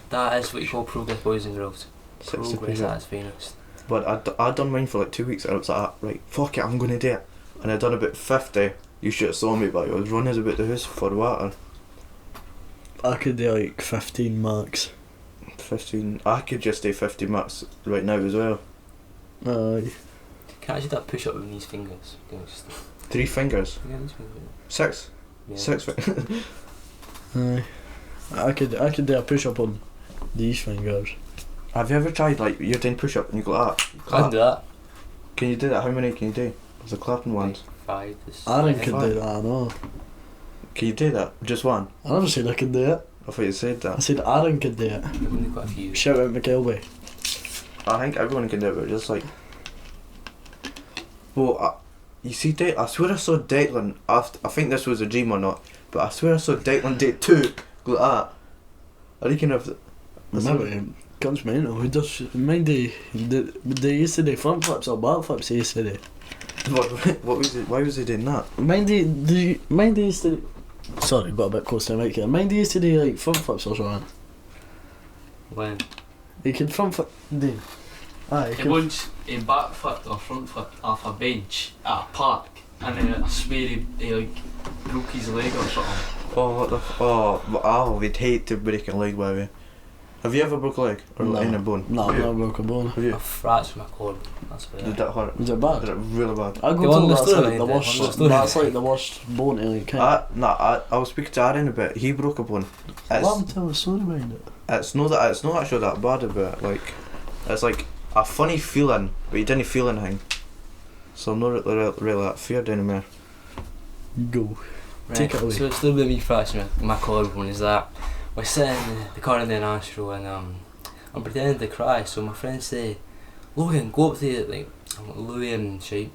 [SPEAKER 2] That is what you call progress, boys and girls.
[SPEAKER 1] 60
[SPEAKER 2] Progress at
[SPEAKER 1] push-ups.
[SPEAKER 2] its finest.
[SPEAKER 1] But I done mine for like 2 weeks and I was like, right, fuck it, I'm going to do it. And I done about 50. You should have saw me, but I was running about the house for water.
[SPEAKER 3] I could do like 15 marks.
[SPEAKER 1] 15. I could just do 50 max right now as well.
[SPEAKER 3] Aye.
[SPEAKER 2] Can I do that push-up with these fingers? Just,
[SPEAKER 1] 3 fingers.
[SPEAKER 2] yeah, these fingers.
[SPEAKER 1] 6.
[SPEAKER 2] Yeah.
[SPEAKER 1] 6 fingers.
[SPEAKER 3] Aye. I could do a push-up on these fingers.
[SPEAKER 1] Have you ever tried like you're doing push up and you go like that?
[SPEAKER 2] I can do that.
[SPEAKER 1] Can you do that? How many can you do? There's the clapping ones.
[SPEAKER 2] Like 5 to 6.
[SPEAKER 3] Aaron
[SPEAKER 1] Fine.
[SPEAKER 3] could do that, I know.
[SPEAKER 1] Can you do that? Just one?
[SPEAKER 3] I never said I could do it.
[SPEAKER 1] I thought you said
[SPEAKER 3] I
[SPEAKER 1] that.
[SPEAKER 3] said Aaron could do it.
[SPEAKER 2] I can do quite a few.
[SPEAKER 3] Shout out McKelvey.
[SPEAKER 1] I think everyone can do it, but just like. Well, you see, I swear I saw Declan after. I think this was a dream or not, but I swear I saw Declan day 2 go like that. I reckon if.
[SPEAKER 3] Maybe comes mental. Who does mind they used to do front flips or back flips yesterday?
[SPEAKER 1] What was it? Why was he doing that?
[SPEAKER 3] Mind they used to. Sorry, got a bit close to the mic here. Mind they used to do like front flips or something.
[SPEAKER 2] When?
[SPEAKER 3] You can front flip. Do. Aye.
[SPEAKER 4] He once backflipped or front flipped off a bench at a park, and then I swear he like broke his leg or something.
[SPEAKER 1] Oh, what the? Oh, we'd hate to break a leg, by the way. Have you ever broke a leg or
[SPEAKER 3] No.
[SPEAKER 1] in a bone?
[SPEAKER 3] No, I've
[SPEAKER 1] Have you?
[SPEAKER 3] never broke a bone.
[SPEAKER 1] Have you?
[SPEAKER 2] I fractured my collarbone. That's about
[SPEAKER 1] Did
[SPEAKER 2] it.
[SPEAKER 1] that hurt?
[SPEAKER 3] Is it bad?
[SPEAKER 1] Did it really bad?
[SPEAKER 3] I
[SPEAKER 2] You
[SPEAKER 3] go told that's
[SPEAKER 2] understood
[SPEAKER 3] like
[SPEAKER 2] it,
[SPEAKER 3] the
[SPEAKER 2] you
[SPEAKER 3] worst.
[SPEAKER 2] understood
[SPEAKER 3] That's
[SPEAKER 2] it.
[SPEAKER 3] like the worst bone to like kind.
[SPEAKER 1] I was speaking to Aaron about it. He broke a bone.
[SPEAKER 3] Let him tell a story behind it.
[SPEAKER 1] It's not actually that bad about it. Like, it's like a funny feeling, but you didn't feel anything. So I'm not really that feared anymore.
[SPEAKER 3] Go.
[SPEAKER 2] Right,
[SPEAKER 3] Take it away.
[SPEAKER 2] so it's a little bit me fracturing my collarbone is that we're sitting in the car in the Astro and I'm pretending to cry, so my friends say, Logan, go up to like Louis and shit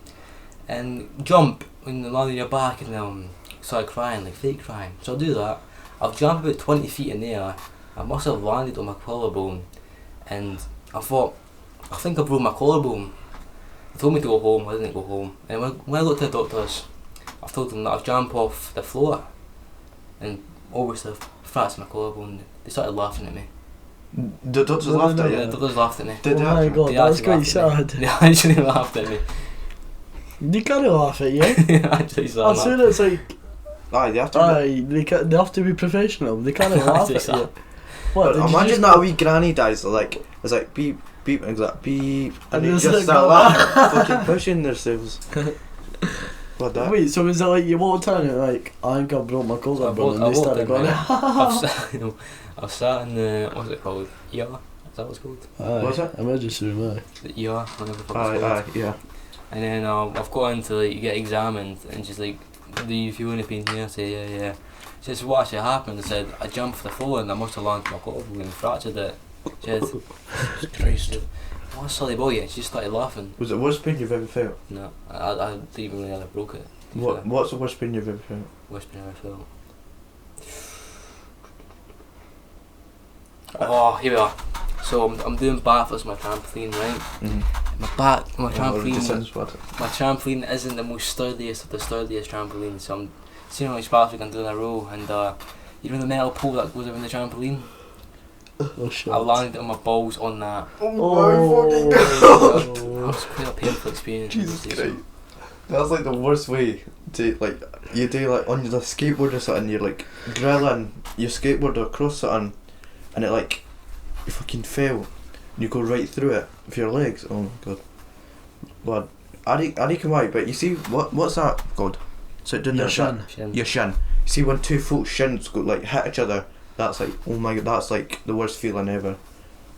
[SPEAKER 2] and jump when you land on your back and start crying, like fake crying. So I do that. I've jumped about 20 feet in the air. I must have landed on my collarbone and I thought, I think I broke my collarbone. They told me to go home, I didn't go home. And when I got to the doctors, I've told them that I've jumped off the floor and obviously I've fractured my collarbone. They started laughing at me.
[SPEAKER 1] The doctors laughed at
[SPEAKER 2] Yeah,
[SPEAKER 1] you.
[SPEAKER 2] the doctors laughed at me.
[SPEAKER 1] Did
[SPEAKER 3] Oh
[SPEAKER 1] they
[SPEAKER 3] my
[SPEAKER 1] actually?
[SPEAKER 3] god,
[SPEAKER 2] They
[SPEAKER 3] that's
[SPEAKER 2] actually
[SPEAKER 3] quite
[SPEAKER 2] laughed at
[SPEAKER 3] sad.
[SPEAKER 2] me. They actually laughed at me.
[SPEAKER 3] They can't laugh at you.
[SPEAKER 2] Actually, so
[SPEAKER 3] I swear it's like,
[SPEAKER 1] Aye, they have to.
[SPEAKER 3] they have to be professional. They can't laugh at you. What? did you
[SPEAKER 1] Imagine
[SPEAKER 3] just-
[SPEAKER 1] that wee granny dies. Like it's like beep beep and it's like beep,
[SPEAKER 3] And
[SPEAKER 1] and they
[SPEAKER 3] it's
[SPEAKER 1] just
[SPEAKER 3] like
[SPEAKER 1] start
[SPEAKER 3] go-
[SPEAKER 1] laughing, fucking pushing themselves. What that?
[SPEAKER 3] Wait, so is that like you walked down and like I think I broke my collarbone and they started going.
[SPEAKER 2] I've sat in the, what's it called? ER? Is that what it's called?
[SPEAKER 1] What's
[SPEAKER 3] Aye,
[SPEAKER 1] that?
[SPEAKER 3] emergency room.
[SPEAKER 2] The ER, whatever the fuck
[SPEAKER 1] Aye,
[SPEAKER 2] it's called.
[SPEAKER 1] aye, yeah.
[SPEAKER 2] And then I've got in to like get examined and she's like, do you feel any pain here? I say, yeah. She says, what actually happened? I said, I jumped off the floor and I must have landed my collarbone and fractured it. She said,
[SPEAKER 1] Christ.
[SPEAKER 2] what's silly boy? And she started laughing.
[SPEAKER 1] Was it the worst pain you've ever felt?
[SPEAKER 2] No, I didn't even really ever broke it.
[SPEAKER 1] What's the worst pain you've ever felt?
[SPEAKER 2] Worst pain I ever felt. Oh, here we are. So I'm doing backflips on my trampoline, right?
[SPEAKER 1] Mm-hmm.
[SPEAKER 2] My trampoline,
[SPEAKER 1] What?
[SPEAKER 2] my trampoline isn't the most sturdiest of the sturdiest trampolines. So I'm seeing how much backflip I can do in a row, and you know the metal pole that goes around the trampoline.
[SPEAKER 3] Oh shit.
[SPEAKER 2] I landed on my balls on that.
[SPEAKER 3] Oh,
[SPEAKER 2] That was quite a painful experience.
[SPEAKER 1] Jesus Christ. That's like the worst way to like you do like on the skateboard or something. You're like drilling your skateboard across something, and it like you fucking fell. And you go right through it with your legs. Oh my god. Blood. I can why, but you see what's that called? So doing
[SPEAKER 3] Your
[SPEAKER 1] that
[SPEAKER 3] shin.
[SPEAKER 1] Your shin. You see when two folks' shins go like hit each other. That's like oh my god. That's like the worst feeling ever.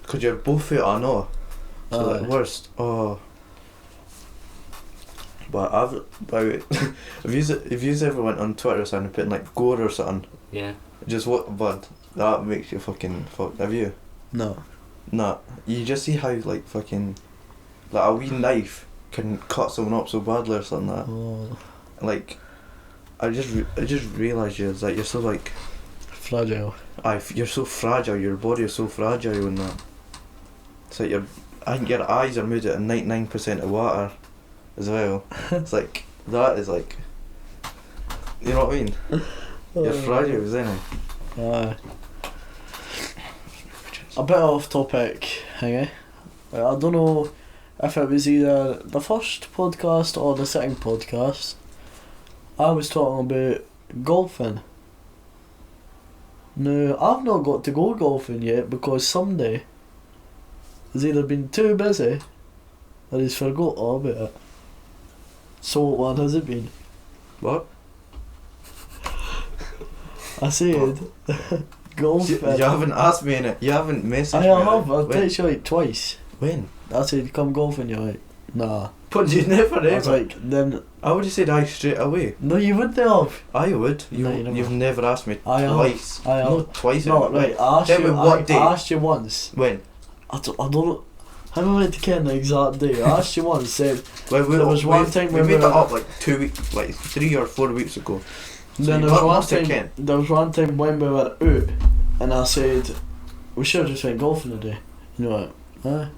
[SPEAKER 1] Cause you're both feet on no. So like
[SPEAKER 3] Aye.
[SPEAKER 1] worst. Oh. But if you ever went on Twitter or something and put in like gore or something,
[SPEAKER 2] Yeah.
[SPEAKER 1] just what blood, that makes you fucking fuck. Have you?
[SPEAKER 3] No.
[SPEAKER 1] Nah. You just see how like fucking like a wee knife can cut someone up so badly or something like that.
[SPEAKER 3] Oh,
[SPEAKER 1] Like I just realised you're so like
[SPEAKER 3] fragile.
[SPEAKER 1] you're so fragile, your body is so fragile and that. It's like I think your eyes are made out of 99% of water as well. It's like that is like you know what I mean? You're fragile, isn't it?
[SPEAKER 3] Aye. A bit off topic, hingy. I don't know if it was either the first podcast or the second podcast. I was talking about golfing. Now, I've not got to go golfing yet because somebody has either been too busy or he's forgot all about it. So what one has it been?
[SPEAKER 1] What?
[SPEAKER 3] I said golfing.
[SPEAKER 1] You haven't asked me in it. You haven't messaged
[SPEAKER 3] I
[SPEAKER 1] me.
[SPEAKER 3] have, I've
[SPEAKER 1] when?
[SPEAKER 3] texted you like twice.
[SPEAKER 1] When?
[SPEAKER 3] I said come golfing, you're like, nah.
[SPEAKER 1] But you never
[SPEAKER 3] I was
[SPEAKER 1] ever.
[SPEAKER 3] like, then,
[SPEAKER 1] I would have said aye straight away.
[SPEAKER 3] no you wouldn't have.
[SPEAKER 1] I would.
[SPEAKER 3] No, you never.
[SPEAKER 1] You've never asked me
[SPEAKER 3] I have.
[SPEAKER 1] twice.
[SPEAKER 3] I have.
[SPEAKER 1] No, twice.
[SPEAKER 3] No,
[SPEAKER 1] ever.
[SPEAKER 3] right, I asked
[SPEAKER 1] Tell
[SPEAKER 3] you,
[SPEAKER 1] me what
[SPEAKER 3] I
[SPEAKER 1] day.
[SPEAKER 3] asked you once.
[SPEAKER 1] When?
[SPEAKER 3] I don't know. How am I meant to ken the exact day? I asked you once, said,
[SPEAKER 1] Well,
[SPEAKER 3] There was one time
[SPEAKER 1] we
[SPEAKER 3] when
[SPEAKER 1] made
[SPEAKER 3] we
[SPEAKER 1] that
[SPEAKER 3] were-
[SPEAKER 1] up like 2 weeks, like 3 or 4 weeks ago. So
[SPEAKER 3] then
[SPEAKER 1] you
[SPEAKER 3] there was one
[SPEAKER 1] must have
[SPEAKER 3] time,
[SPEAKER 1] ken.
[SPEAKER 3] there was one time when we were out and I said, we should have just went golfing today. You know what? Aye.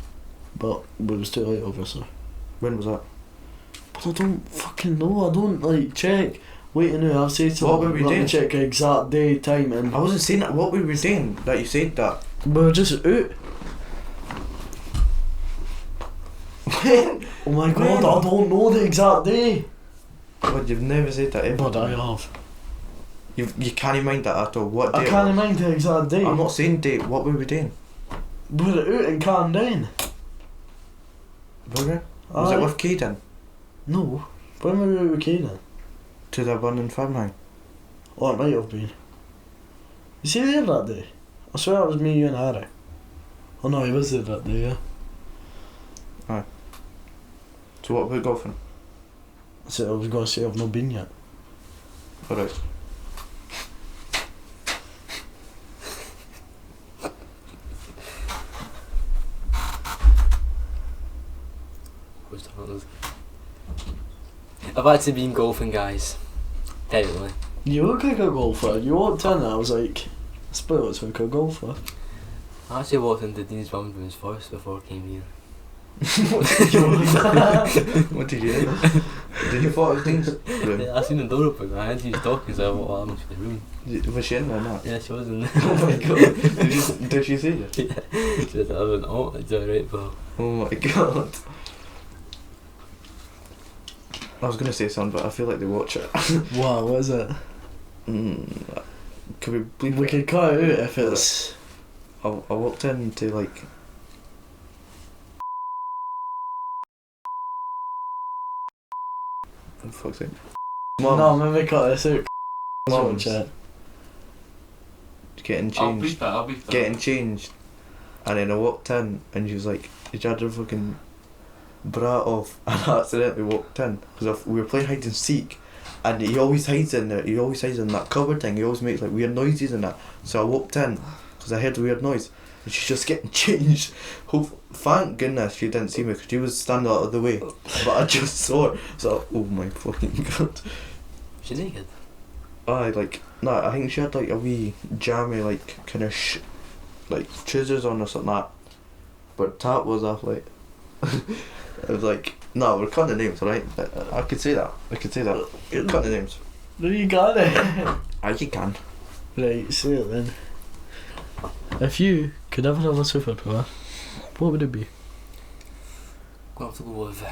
[SPEAKER 3] But it was too late obviously.
[SPEAKER 1] When was that?
[SPEAKER 3] But I don't fucking know, I don't like check. Wait a minute, I've said to
[SPEAKER 1] What were we
[SPEAKER 3] let me
[SPEAKER 1] doing?
[SPEAKER 3] check the exact day, time and
[SPEAKER 1] I wasn't saying that. What were we doing that you said that?
[SPEAKER 3] we were just out. Oh my god,
[SPEAKER 1] When?
[SPEAKER 3] I don't know the exact day.
[SPEAKER 1] But you've never said that ever.
[SPEAKER 3] But I have.
[SPEAKER 1] You can't mind that at all. What day?
[SPEAKER 3] I can't mind the exact day.
[SPEAKER 1] I'm not saying date. What were we doing?
[SPEAKER 3] We're out in Carndine.
[SPEAKER 1] Were we? Was it with Caden?
[SPEAKER 3] No. When were we out with Caden?
[SPEAKER 1] To the abandoned farmhouse.
[SPEAKER 3] Oh, it might have been. Was he there that day? I swear it was me, you and Harry. Oh no, he was there that day, yeah.
[SPEAKER 1] So what about golfing?
[SPEAKER 3] I said I was going to say I've not been yet.
[SPEAKER 1] Alright.
[SPEAKER 2] I've actually been golfing, guys. Definitely.
[SPEAKER 3] You look like a golfer. You walked in and I was like, I suppose looks like a golfer.
[SPEAKER 2] I actually walked into Dean's mum's rooms first before I came here.
[SPEAKER 1] What did you do? Did you follow Dean's room?
[SPEAKER 2] Yeah, I seen the door open. I heard she was talking, so I thought, well, I'm into the room.
[SPEAKER 1] Was she in there or not?
[SPEAKER 2] Yeah, she was in there.
[SPEAKER 1] Oh my god. Did she see you?
[SPEAKER 2] Yeah. She was like, I went, oh, it's alright, pal.
[SPEAKER 1] Oh my god. I was gonna say something, but I feel like they watch it.
[SPEAKER 3] Wow, what is it?
[SPEAKER 1] Can we bleep
[SPEAKER 3] We
[SPEAKER 1] it?
[SPEAKER 3] can cut it out if it's...
[SPEAKER 1] I walked into like... What the fuck's it?
[SPEAKER 3] No, maybe cut this out.
[SPEAKER 1] Mum's
[SPEAKER 3] Chat.
[SPEAKER 1] getting
[SPEAKER 4] I'll
[SPEAKER 1] changed.
[SPEAKER 4] beat that, I'll beat that.
[SPEAKER 1] Getting changed. And then I walked in and she was like, did you have your fucking bra off? And I accidentally walked in because we were playing hide and seek, and he always hides in there. He always hides in that cupboard thing. He always makes like weird noises and that. So I walked in because I heard a weird noise and she's just getting changed. Thank goodness she didn't see me because she was standing out of the way, but I just saw her. So oh my fucking god.
[SPEAKER 2] She's naked.
[SPEAKER 1] I think she had like a wee jammy like kind of like trousers on or something like that. But tap was off like. It was like, no, we're cutting the names, right? I could say that. Cut the names.
[SPEAKER 3] No, you got it.
[SPEAKER 1] You can.
[SPEAKER 3] Right, say it then. If you could ever have a superpower, what would it be?
[SPEAKER 2] I'm going to have to go with...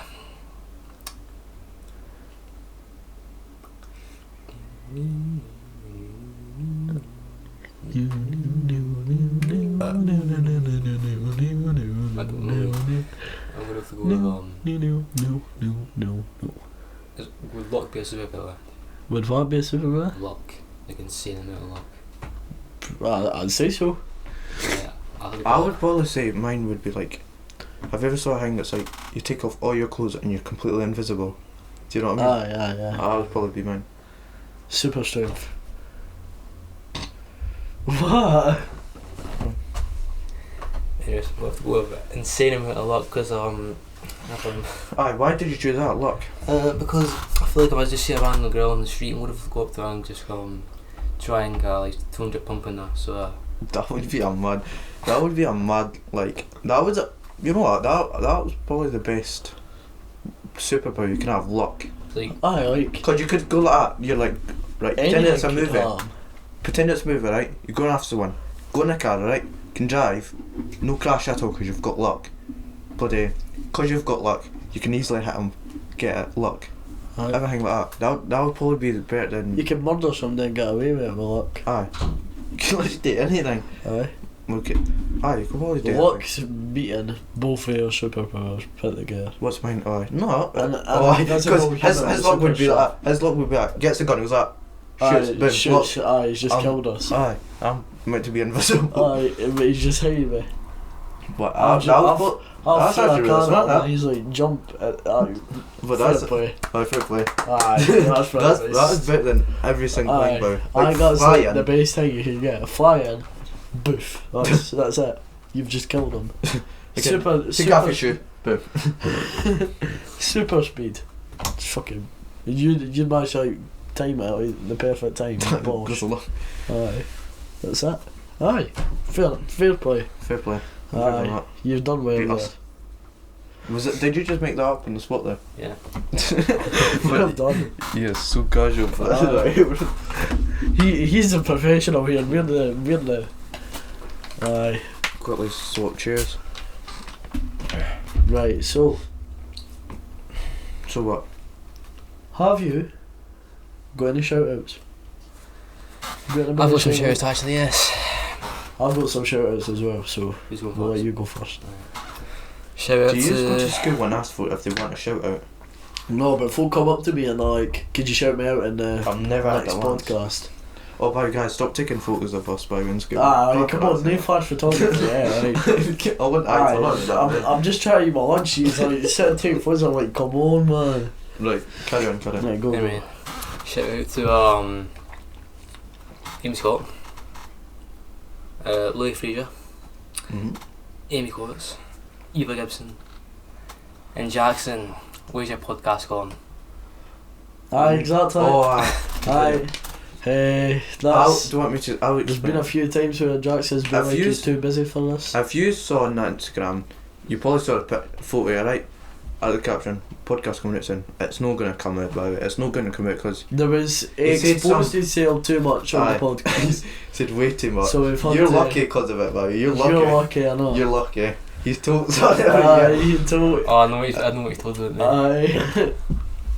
[SPEAKER 2] I don't know. I'm going to have to go with luck be a superpower.
[SPEAKER 3] Would what be a superpower?
[SPEAKER 2] Luck. Like insane amount of luck.
[SPEAKER 3] I'd say so.
[SPEAKER 2] Yeah,
[SPEAKER 1] I would probably say mine would be like, have you ever saw a thing that's like, you take off all your clothes and you're completely invisible? Do you know what I mean?
[SPEAKER 3] Yeah.
[SPEAKER 1] That would probably be mine.
[SPEAKER 3] Super strength. What?
[SPEAKER 2] Anyways, we'll have to go with insane amount of luck because
[SPEAKER 1] Aye, why did you choose that? Luck.
[SPEAKER 2] because I feel like if I just see a random girl on the street and would have go up to her and just try and get like 200 pump in her. So
[SPEAKER 1] That would be a mad. That would be a mad like. That was a. You know what? That was probably the best superpower. You can have luck.
[SPEAKER 2] like
[SPEAKER 3] I like.
[SPEAKER 1] Cause you could go like that. You're like, right. Pretend it's a movie. Pretend it's a movie, right? You're going after someone. Go in a car, right? Can drive. No crash at all because you've got luck. Bloody. Because you've got luck, you can easily hit them. Get it. Luck.
[SPEAKER 3] Aye.
[SPEAKER 1] Everything like that. That would probably be better than.
[SPEAKER 3] You can murder somebody and get away with it with luck.
[SPEAKER 1] Aye. You can literally do anything.
[SPEAKER 3] Aye.
[SPEAKER 1] Okay. Aye, you can probably do anything.
[SPEAKER 3] Luck's beating both of your superpowers put together.
[SPEAKER 1] What's mine? Aye. No.
[SPEAKER 3] And
[SPEAKER 1] Because
[SPEAKER 3] that's all
[SPEAKER 1] his
[SPEAKER 3] human
[SPEAKER 1] luck would be
[SPEAKER 3] super
[SPEAKER 1] like that. His luck would be like, gets the gun, he was like, shoots, boom,
[SPEAKER 3] shoots,
[SPEAKER 1] luck.
[SPEAKER 3] aye, he's just killed us.
[SPEAKER 1] Aye. I'm meant to be invisible.
[SPEAKER 3] Aye, but he's just hiding me.
[SPEAKER 1] But
[SPEAKER 3] I'll
[SPEAKER 1] that's
[SPEAKER 3] feel
[SPEAKER 1] actually
[SPEAKER 3] I
[SPEAKER 1] really
[SPEAKER 3] can't
[SPEAKER 1] smart, that.
[SPEAKER 3] and he's like jump at aye.
[SPEAKER 1] But that's
[SPEAKER 3] fair play.
[SPEAKER 1] fair play.
[SPEAKER 3] Aye, that's fair play.
[SPEAKER 1] That is better than every single thing, bro.
[SPEAKER 3] I think that's like
[SPEAKER 1] flying.
[SPEAKER 3] the best thing you can get. Flying, boof. That's it. You've just killed him.
[SPEAKER 1] Take off your shoe. Boom.
[SPEAKER 3] Super speed. It's fucking. You'd manage to like time it like, the perfect time. Bosh. Aye, that's it. Aye, fair play.
[SPEAKER 1] Fair play.
[SPEAKER 3] Aye, you've done well
[SPEAKER 1] Beat
[SPEAKER 3] there.
[SPEAKER 1] us. Was it? Did you just make that up on the spot there?
[SPEAKER 2] yeah.
[SPEAKER 3] Well done.
[SPEAKER 1] Yeah, so casual.
[SPEAKER 3] He's a professional here. We're the. Aye.
[SPEAKER 1] Quickly swap chairs.
[SPEAKER 3] Right. So,
[SPEAKER 1] So what?
[SPEAKER 3] have you got any shoutouts?
[SPEAKER 2] I've got some shoutouts actually. Yes.
[SPEAKER 3] I've got some shoutouts as well, so
[SPEAKER 2] Who's going
[SPEAKER 3] we'll let
[SPEAKER 2] first?
[SPEAKER 3] you go first.
[SPEAKER 2] Shout out
[SPEAKER 1] Do you go to
[SPEAKER 2] to...
[SPEAKER 1] school and ask for if they want a shout out?
[SPEAKER 3] No, but folk come up to me and they're like, could you shout me out in the
[SPEAKER 1] I've never had
[SPEAKER 3] next
[SPEAKER 1] that once.
[SPEAKER 3] podcast?
[SPEAKER 1] Oh, by guys, stop taking photos of us by in school.
[SPEAKER 3] Come on, no flash photography, yeah, right.
[SPEAKER 1] I wouldn't act on that.
[SPEAKER 3] I'm just trying to eat my lunch, he's like, sit and take photos, I'm like, come on, man.
[SPEAKER 1] Right, carry on.
[SPEAKER 3] Right, go.
[SPEAKER 2] Anyway, shout out to Amy Scott, Louis Fraser,
[SPEAKER 1] Mm-hmm.
[SPEAKER 2] Amy Coates, Eva Gibson, and Jackson. Where's your podcast gone?
[SPEAKER 3] Aye, exactly.
[SPEAKER 1] Oh,
[SPEAKER 3] Aye. Hey,
[SPEAKER 1] do
[SPEAKER 3] that's...
[SPEAKER 1] you want me to? I'll
[SPEAKER 3] There's
[SPEAKER 1] explain.
[SPEAKER 3] been a few times where Jackson's been
[SPEAKER 1] Have
[SPEAKER 3] like
[SPEAKER 1] you
[SPEAKER 3] he's too busy for this.
[SPEAKER 1] If you saw on that Instagram, you probably saw a photo, right? At the caption, podcast coming out soon. It's not going to come out, by the way. It's not going to come out because
[SPEAKER 3] There was
[SPEAKER 1] He said
[SPEAKER 3] exposed
[SPEAKER 1] some-
[SPEAKER 3] himself too much on
[SPEAKER 1] Aye.
[SPEAKER 3] the podcast.
[SPEAKER 1] said way too much.
[SPEAKER 3] So we've had
[SPEAKER 1] You're
[SPEAKER 3] to-
[SPEAKER 1] lucky because of it, by the way. You're lucky.
[SPEAKER 3] You're lucky, I know.
[SPEAKER 1] You're lucky. He's told. Sorry,
[SPEAKER 3] Aye,
[SPEAKER 1] yeah.
[SPEAKER 3] you told.
[SPEAKER 2] Oh, I know what he's told about me.
[SPEAKER 3] Aye.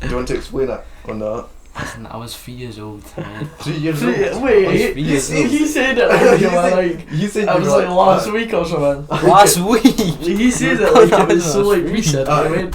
[SPEAKER 1] Do you want to explain it or not?
[SPEAKER 2] Listen, I was 3 years old. Right?
[SPEAKER 1] 3 years
[SPEAKER 3] Wait,
[SPEAKER 1] old.
[SPEAKER 3] wait,
[SPEAKER 2] He said-
[SPEAKER 3] he said it like,
[SPEAKER 1] You
[SPEAKER 3] you were
[SPEAKER 1] said-
[SPEAKER 3] like,
[SPEAKER 1] You said
[SPEAKER 3] I
[SPEAKER 1] you
[SPEAKER 3] was
[SPEAKER 1] were
[SPEAKER 3] like last week or something.
[SPEAKER 2] Last week!
[SPEAKER 3] He said it like it was so like recent. I mean,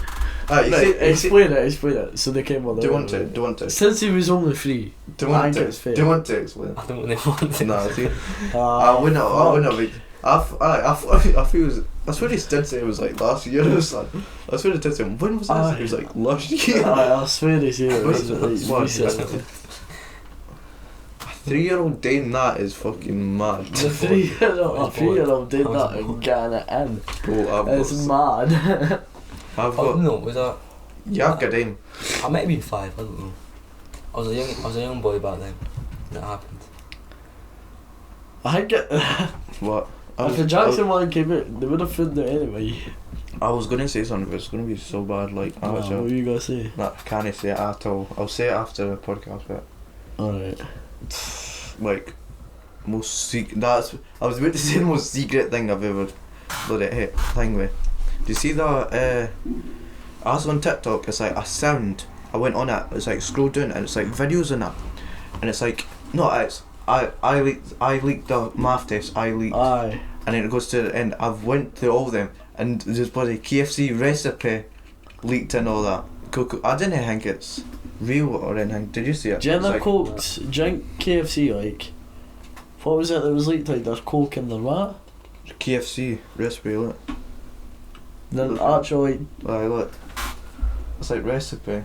[SPEAKER 1] Alright,
[SPEAKER 3] right, explain it. So they came on.
[SPEAKER 1] Do you want to? Do you want to?
[SPEAKER 3] Since he was only 3.
[SPEAKER 1] Do you want
[SPEAKER 3] I
[SPEAKER 1] to?
[SPEAKER 3] think it's fair.
[SPEAKER 1] Do you want to explain?
[SPEAKER 2] I don't really want to.
[SPEAKER 1] No, see, I wouldn't. I wouldn't have. I feel. I swear he did say it was like last year or something. I swear he did say. When was this? He was like last year.
[SPEAKER 3] I swear they say it was
[SPEAKER 1] What?
[SPEAKER 3] like recent.
[SPEAKER 1] 3-year-old doing that is fucking mad.
[SPEAKER 3] The 3-year-old did that and getting it in.
[SPEAKER 1] Bro,
[SPEAKER 3] It's mad.
[SPEAKER 1] I've
[SPEAKER 2] Oh
[SPEAKER 1] got.
[SPEAKER 2] no, was that?
[SPEAKER 1] You have got him.
[SPEAKER 2] I might have been 5, I don't know. I was a young boy back then. And it happened.
[SPEAKER 3] I get.
[SPEAKER 1] What?
[SPEAKER 3] If the Jackson one came out, they would have found it anyway.
[SPEAKER 1] I was gonna say something, but it's gonna be so bad. Like,
[SPEAKER 3] What were you gonna say?
[SPEAKER 1] I can't say it at all. I'll say it after the podcast, but
[SPEAKER 3] Alright.
[SPEAKER 1] like most secret. That's I was about to say the most secret thing I've ever bloody hit thing with. Do you see that? I was on TikTok. It's like a sound. I went on it. It's like scroll down and it's like videos in it, and it's like no, it's I leaked the math test. I leaked,
[SPEAKER 3] Aye.
[SPEAKER 1] and then it goes to the end. I've went through all of them, and there's bloody KFC recipe leaked and all that. I didn't think it's real or anything. Did you see it?
[SPEAKER 3] Do you
[SPEAKER 1] It's
[SPEAKER 3] know
[SPEAKER 1] like,
[SPEAKER 3] Coke, drink KFC like? What was it that was leaked like? There's Coke in the what?
[SPEAKER 1] KFC recipe, look.
[SPEAKER 3] The actual like.
[SPEAKER 1] Aye, look. It's like recipe.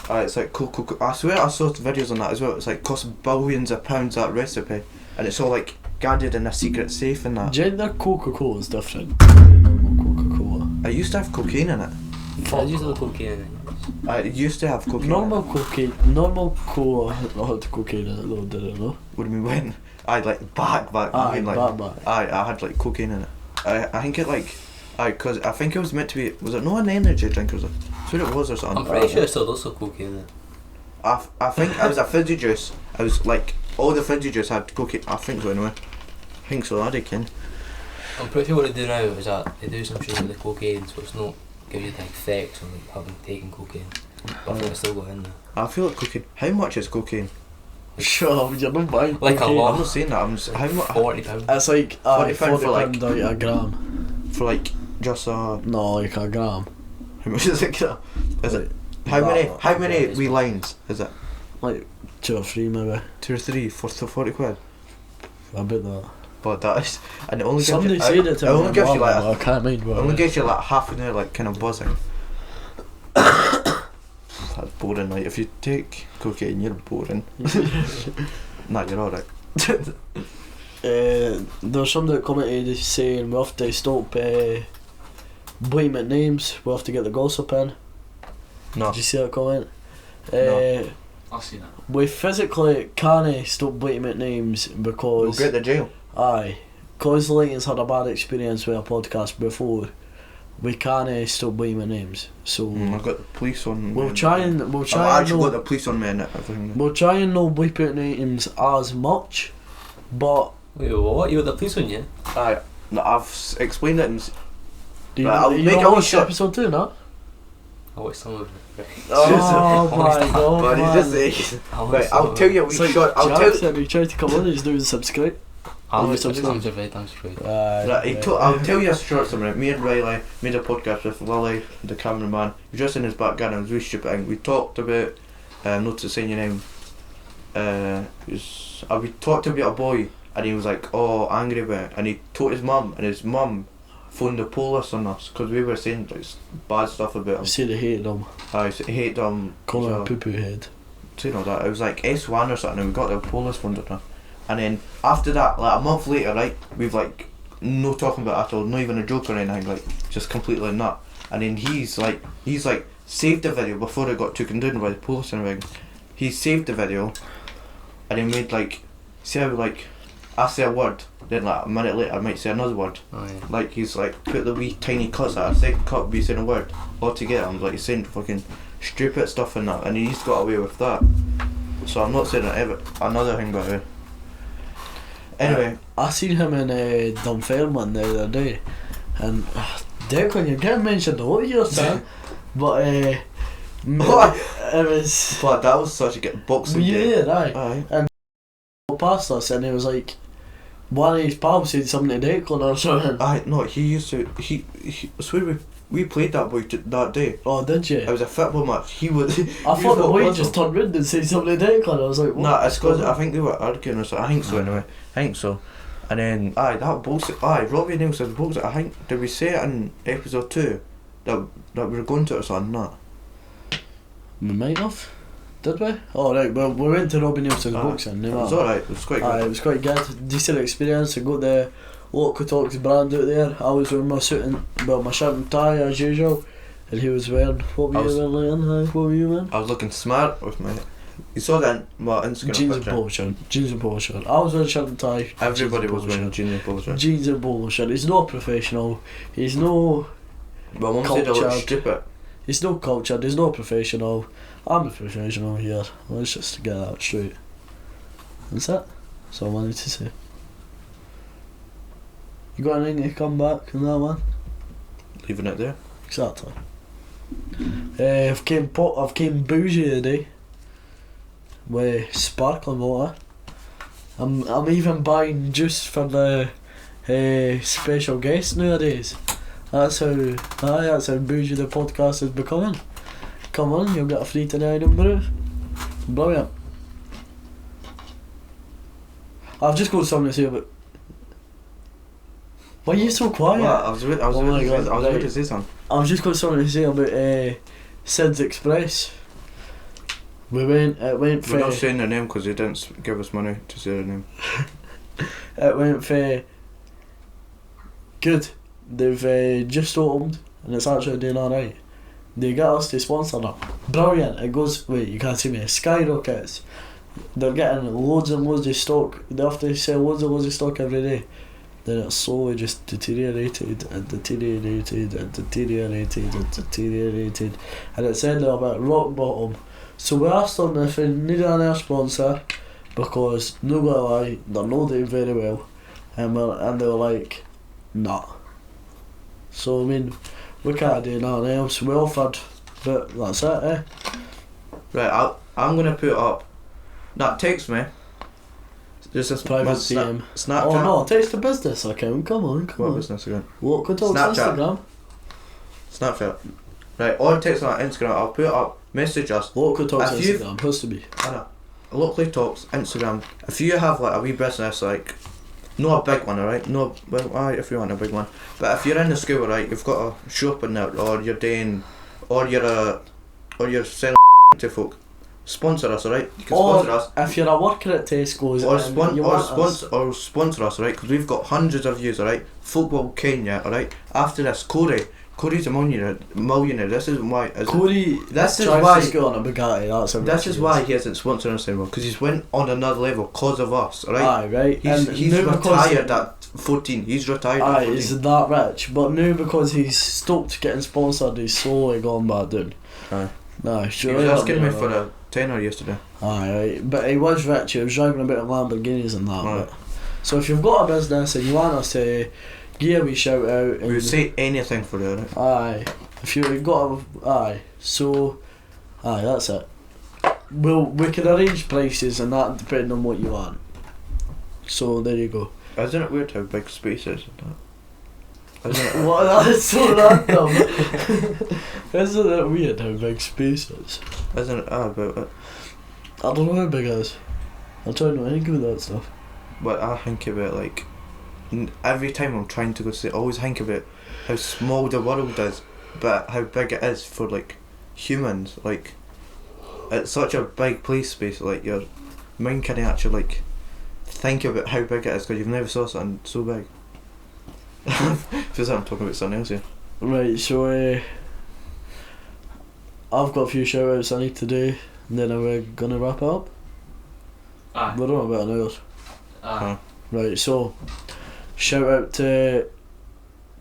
[SPEAKER 1] It's like Coke. I swear I saw videos on that as well. It's like cost billions of pounds that recipe, and it's all like guarded in a secret safe and that.
[SPEAKER 3] Do you know Coca-Cola is different than normal Coca-Cola?
[SPEAKER 1] I used to have cocaine in it.
[SPEAKER 2] I used to cocaine in it.
[SPEAKER 1] I used to have cocaine.
[SPEAKER 3] Normal cola had cocaine in it though, did it no?
[SPEAKER 1] What do you mean when? I like back. I
[SPEAKER 3] Aye,
[SPEAKER 1] mean like.
[SPEAKER 3] back.
[SPEAKER 1] I had like cocaine in it. I think it like. Cause I think it was meant to be. Was it not an energy drink? Was it? I swear it was or something.
[SPEAKER 2] I'm pretty sure it still does have cocaine in it.
[SPEAKER 1] I think it was a fizzy juice. I was like all the fizzy juice had cocaine. I think so anyway. I think so. I reckon.
[SPEAKER 2] I'm pretty sure what they do now is that they do some shit with the cocaine so it's not give you the effects of like having taken cocaine. But I think it's still got in there.
[SPEAKER 1] I feel like cocaine. How much is cocaine?
[SPEAKER 3] Shut up, you're not buying
[SPEAKER 2] Like a
[SPEAKER 3] cocaine.
[SPEAKER 2] lot.
[SPEAKER 1] I'm not saying that. I'm just, how much
[SPEAKER 2] £40.
[SPEAKER 3] It's like
[SPEAKER 1] £40
[SPEAKER 3] £40
[SPEAKER 1] for like-
[SPEAKER 3] like a gram.
[SPEAKER 1] for like just
[SPEAKER 3] No, like a gram.
[SPEAKER 1] how much is it? Is it how many wee lines is it?
[SPEAKER 3] Like 2 or 3 maybe.
[SPEAKER 1] 2 or 3 for 40 quid.
[SPEAKER 3] I bet that.
[SPEAKER 1] But that is, and it only
[SPEAKER 3] Somebody
[SPEAKER 1] gives you,
[SPEAKER 3] said it to
[SPEAKER 1] it
[SPEAKER 3] me.
[SPEAKER 1] only gives you like
[SPEAKER 3] I can't mind
[SPEAKER 1] it
[SPEAKER 3] what
[SPEAKER 1] only
[SPEAKER 3] it
[SPEAKER 1] gives you like half an hour like kind of buzzing. That's boring. Like if you take cocaine, you're boring. Nah, you're alright.
[SPEAKER 3] There's some that commented saying we have to stop blaming names, we have to get the gossip in.
[SPEAKER 1] No.
[SPEAKER 3] Did you see that comment?
[SPEAKER 1] No.
[SPEAKER 4] I've seen it.
[SPEAKER 3] We physically can't stop blaming names
[SPEAKER 1] We'll
[SPEAKER 3] because
[SPEAKER 1] get the jail.
[SPEAKER 3] aye, cause Leighton's had a bad experience with a podcast before. We can't stop blaming names, so
[SPEAKER 1] I've got the police on.
[SPEAKER 3] we'll try and
[SPEAKER 1] I've actually got the police on me and everything.
[SPEAKER 3] we'll try and not bleep out names as much, but
[SPEAKER 2] Wait, what? You got the police on you?
[SPEAKER 1] Aye, no, I've explained it.
[SPEAKER 3] do you,
[SPEAKER 1] Right, I'll
[SPEAKER 3] you
[SPEAKER 1] make
[SPEAKER 3] know
[SPEAKER 1] a wee
[SPEAKER 3] what's
[SPEAKER 1] shot.
[SPEAKER 3] episode 2 now?
[SPEAKER 2] I watched some of it.
[SPEAKER 3] Oh my god,
[SPEAKER 1] But
[SPEAKER 3] man.
[SPEAKER 1] he just say, right, I'll tell you a wee
[SPEAKER 3] It's like
[SPEAKER 1] shot. I'll tell.
[SPEAKER 3] Jackson, he tried to come on, he's doing subscribe.
[SPEAKER 2] I'm
[SPEAKER 3] subscribed?
[SPEAKER 2] subscribed.
[SPEAKER 1] I'll tell you a short summary. Me and Riley made a podcast with Lily, the cameraman. He was just in his back garden. It was really stupid thing. We talked about, not to say your name. We talked about a boy, and he was like, angry about it, and he told his mum, and his mum phoned the police on us because we were saying like bad stuff about him.
[SPEAKER 3] I said I hated him.
[SPEAKER 1] I hated him.
[SPEAKER 3] Call him a poo poo head.
[SPEAKER 1] Saying all that. It was like S1 or something, and we got the police phoned on us. And then after that, like a month later, right, we've like no talking about it at all, not even a joke or anything, like just completely nut. And then he's like saved the video before it got taken down by the police and everything. He saved the video, and he made like, see how like I say a word, then like a minute later I might say another word.
[SPEAKER 2] Oh, yeah.
[SPEAKER 1] Like he's like put the wee tiny cuts out, a second cut be saying a word all together. I'm like he's saying fucking stupid stuff in that, and he's got away with that. So I'm not saying that ever. Another thing about it. Anyway,
[SPEAKER 3] I seen him in Dunfermline the other day, and Declan, you're getting mentioned a lot here, son. But it was.
[SPEAKER 1] But that was such a good boxing
[SPEAKER 3] Were you
[SPEAKER 1] day.
[SPEAKER 3] there, aye? And past us, and he was like, one of his pals said something to Declan or something.
[SPEAKER 1] No, he used to. He I swear we played that boy that day.
[SPEAKER 3] Oh, did you?
[SPEAKER 1] It was a football match. He was.
[SPEAKER 3] I thought the boy just turned round and said something to Declan. I was like, what?
[SPEAKER 1] Nah, it's because I think they were arguing or something. I think so anyway. I think so. And then that boxing. Robbie Neal said boxing. I think did we say it in episode 2 that we were going to it or something? Nah.
[SPEAKER 3] We might have. Did we? Oh right, well we went to Robbie Nielsen's boxing.
[SPEAKER 1] It was alright, it was quite good.
[SPEAKER 3] It was quite good. Decent experience. I got the Lochley brand out there. I was wearing my suit and my shirt and tie as usual, and he was wearing. What were you wearing, Liam? What were you wearing?
[SPEAKER 1] I was looking smart with my. You saw that in my Instagram
[SPEAKER 3] jeans
[SPEAKER 1] picture.
[SPEAKER 3] and polo shirt. Jeans and polo shirt. I was wearing shirt and tie.
[SPEAKER 1] Everybody was wearing jeans and polo shirt.
[SPEAKER 3] Jeans and polo shirt. He's no professional. He's no.
[SPEAKER 1] But Mum said I look stupid.
[SPEAKER 3] He's no cultured. He's no professional. I'm a professional here. Let's just get that straight. That's it. That's all I wanted to say. You got anything to come back on that one?
[SPEAKER 1] Leaving it there.
[SPEAKER 3] Exactly. I've came bougie today with sparkling water. I'm even buying juice for the special guests nowadays. That's how bougie the podcast is becoming. Come on, you'll get a free tonight and brew. Brilliant. I've just got something to say about. Why are you so quiet?
[SPEAKER 1] Well, I was about to say something.
[SPEAKER 3] I've just got something to say about Sid's Express. We're
[SPEAKER 1] not saying their name because they didn't give us money to say their name.
[SPEAKER 3] It went for good. They've just opened and it's actually doing alright. They get us to sponsor them. Brilliant. It goes, wait, you can't see me, it skyrockets. They're getting loads and loads of stock. They have to sell loads and loads of stock every day. Then it slowly just deteriorated and deteriorated and deteriorated and deteriorated. And it's ended up at rock bottom. So we asked them if they needed an air sponsor because, no gonna lie, they're not doing very well. And they were like, nah. So I mean, we can't do nothing else. We offered, but that's it, eh?
[SPEAKER 1] Right, I'm gonna put up. Text me. Just a
[SPEAKER 3] Private DM.
[SPEAKER 1] Snapchat.
[SPEAKER 3] Oh no, text the business account. Come on.
[SPEAKER 1] What business again?
[SPEAKER 3] What could talk
[SPEAKER 1] Snapchat.
[SPEAKER 3] Instagram?
[SPEAKER 1] Snapchat. Right, or text on Instagram. I'll put up. Message us.
[SPEAKER 3] Local Talks Instagram, has to be.
[SPEAKER 1] I know. Lochley Talks Instagram. If you have like a wee business, like, not a big one, alright? No, well, aye, if you want a big one. But if you're in the school, right, you've got a shop in there, or you're doing, or you're selling to folk. Sponsor us, alright? You can sponsor us.
[SPEAKER 3] If you're a worker at Tesco's,
[SPEAKER 1] or sponsor us, alright? Because we've got hundreds of views, alright? Football Kenya, alright? After this, Corey's a millionaire. This is why.
[SPEAKER 3] Corey.
[SPEAKER 1] This is why.
[SPEAKER 3] On a Bugatti.
[SPEAKER 1] This is why he isn't sponsoring us anymore. Because he's went on another level because of us. Right.
[SPEAKER 3] Aye, right.
[SPEAKER 1] He's retired at 14. He's retired.
[SPEAKER 3] Aye,
[SPEAKER 1] at 14.
[SPEAKER 3] he's that rich. But now because he's stopped getting sponsored, he's slowly gone back down.
[SPEAKER 1] Aye.
[SPEAKER 3] Nah,
[SPEAKER 1] sure. He was asking me for a tenner yesterday.
[SPEAKER 3] Aye, right. But he was rich. He was driving a bit of Lamborghinis and that. But. So if you've got a business and you want us to give a wee shout out,
[SPEAKER 1] we would say anything for it, right?
[SPEAKER 3] Aye. If you've got a, aye. So, aye, that's it. We can arrange prices and that depending on what you want. So there you go.
[SPEAKER 1] Isn't it weird how big space is and that? Isn't it?
[SPEAKER 3] What? That is so random. Isn't it weird how big space is?
[SPEAKER 1] Isn't it? About it.
[SPEAKER 3] I don't know how big it is. I try not to think about that stuff.
[SPEAKER 1] But I think about like every time I'm trying to go to sleep, I always think about how small the world is, but how big it is for like humans. Like it's such a big place space. Like your mind can actually like think about how big it is because you've never saw something so big. Feels like I'm talking about something else here.
[SPEAKER 3] Right, so I've got a few shout outs I need to do, and then we're gonna wrap up.
[SPEAKER 4] Aye.
[SPEAKER 3] We're on about an hour.
[SPEAKER 4] Aye.
[SPEAKER 3] Right, so shout out to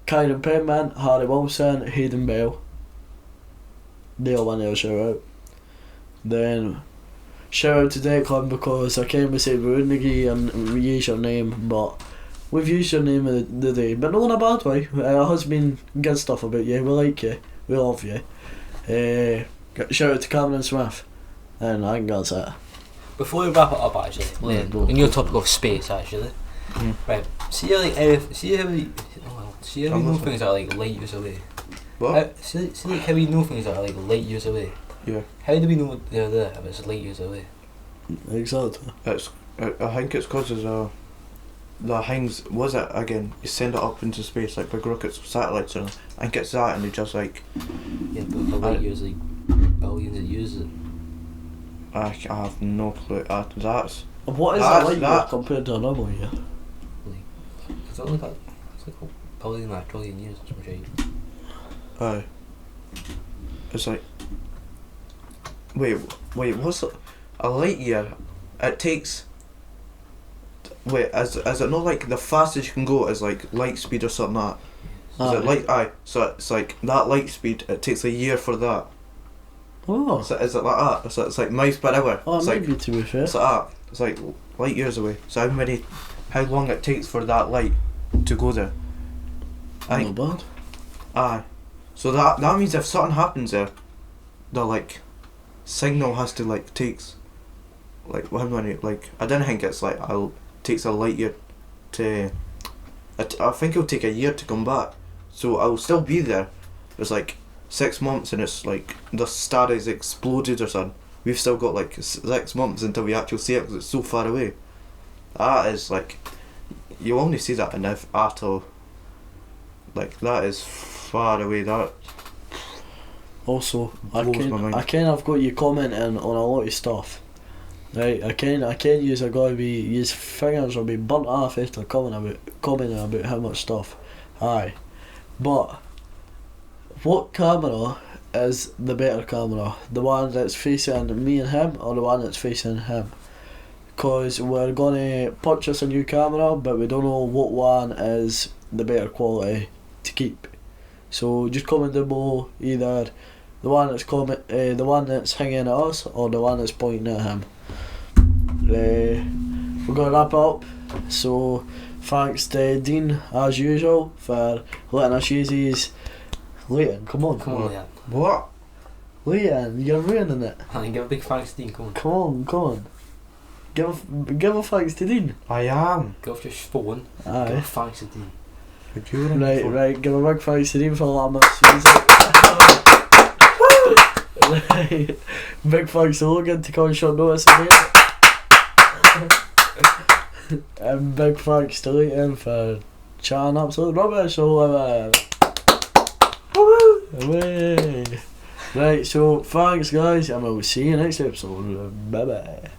[SPEAKER 3] Kyron Penman, Harry Wilson, Hayden Bell. They all want a shout out. Then shout out to Declan because I came and said we wouldn't agree and we use your name, but we've used your name the day, but not in a bad way. It has been good stuff about you. We like you. We love you. Shout out to Cameron Smith, and I think that's it.
[SPEAKER 2] Before we wrap it up, actually, Liam,
[SPEAKER 3] go.
[SPEAKER 2] in your topic of space, actually, right? See how we know things that are like light years away.
[SPEAKER 1] What?
[SPEAKER 2] See like how we know things that are like light years away.
[SPEAKER 1] Yeah.
[SPEAKER 2] How do we know they're there if it's light years away?
[SPEAKER 3] Exactly.
[SPEAKER 1] I think it's because there's the things, was it again, you send it up into space like big rockets, satellites and I think it's that, and they just like
[SPEAKER 2] Yeah, but for light years, like billions of years.
[SPEAKER 1] I have no clue. That's
[SPEAKER 3] What is
[SPEAKER 1] That's
[SPEAKER 3] that like
[SPEAKER 1] that.
[SPEAKER 3] compared to a normal year?
[SPEAKER 2] It's only like it's like a billion or a trillion years or something.
[SPEAKER 1] aye. It's like wait, what's a light year? It takes. Wait, is it not like the fastest you can go is like light speed or something like that? Is it light? Aye. So it's like that light speed. It takes a year for that.
[SPEAKER 3] Oh.
[SPEAKER 1] So is it like that? So it's like miles per hour.
[SPEAKER 3] Oh,
[SPEAKER 1] it's like,
[SPEAKER 3] maybe to be fair.
[SPEAKER 1] it's like that. It's like light years away. So how long it takes for that light to go there? Aye.
[SPEAKER 3] Not bad.
[SPEAKER 1] Aye. So that means if something happens there, the like signal has to like takes like how many like I don't think it's like takes a light year to I think it'll take a year to come back. So I'll still be there. It's like 6 months and it's like the star is exploded or something. We've still got like 6 months until we actually see it because it's so far away. That is like you only see that in Atoll. Like that is far away. That
[SPEAKER 3] Also,
[SPEAKER 1] blows my mind.
[SPEAKER 3] I kind of got you commenting on a lot of stuff. Right, I can use a guy his fingers will be burnt off after commenting about how much stuff. Aye. But what camera is the better camera? The one that's facing me and him or the one that's facing him? Because we're gonna purchase a new camera but we don't know what one is the better quality to keep. So just comment down below either the one that's hanging at us or the one that's pointing at him. We're gonna wrap up. So thanks to Dean as usual for letting us use his. Leighton, come on.
[SPEAKER 2] Liam.
[SPEAKER 1] what?
[SPEAKER 3] Leighton, you're ruining it.
[SPEAKER 2] I give a big thanks to Dean. Come on. Give a thanks to Dean.
[SPEAKER 1] I am.
[SPEAKER 2] Get off your phone. Give a
[SPEAKER 3] Aye.
[SPEAKER 2] thanks to Dean.
[SPEAKER 1] But you're on the phone.
[SPEAKER 3] Right. Give a big thanks to Dean for letting us use it. Right. Big thanks to Logan to call short notice again. And big thanks to Leighton for chatting absolute rubbish all over. Right, so thanks guys, and we'll see you next episode. Bye bye.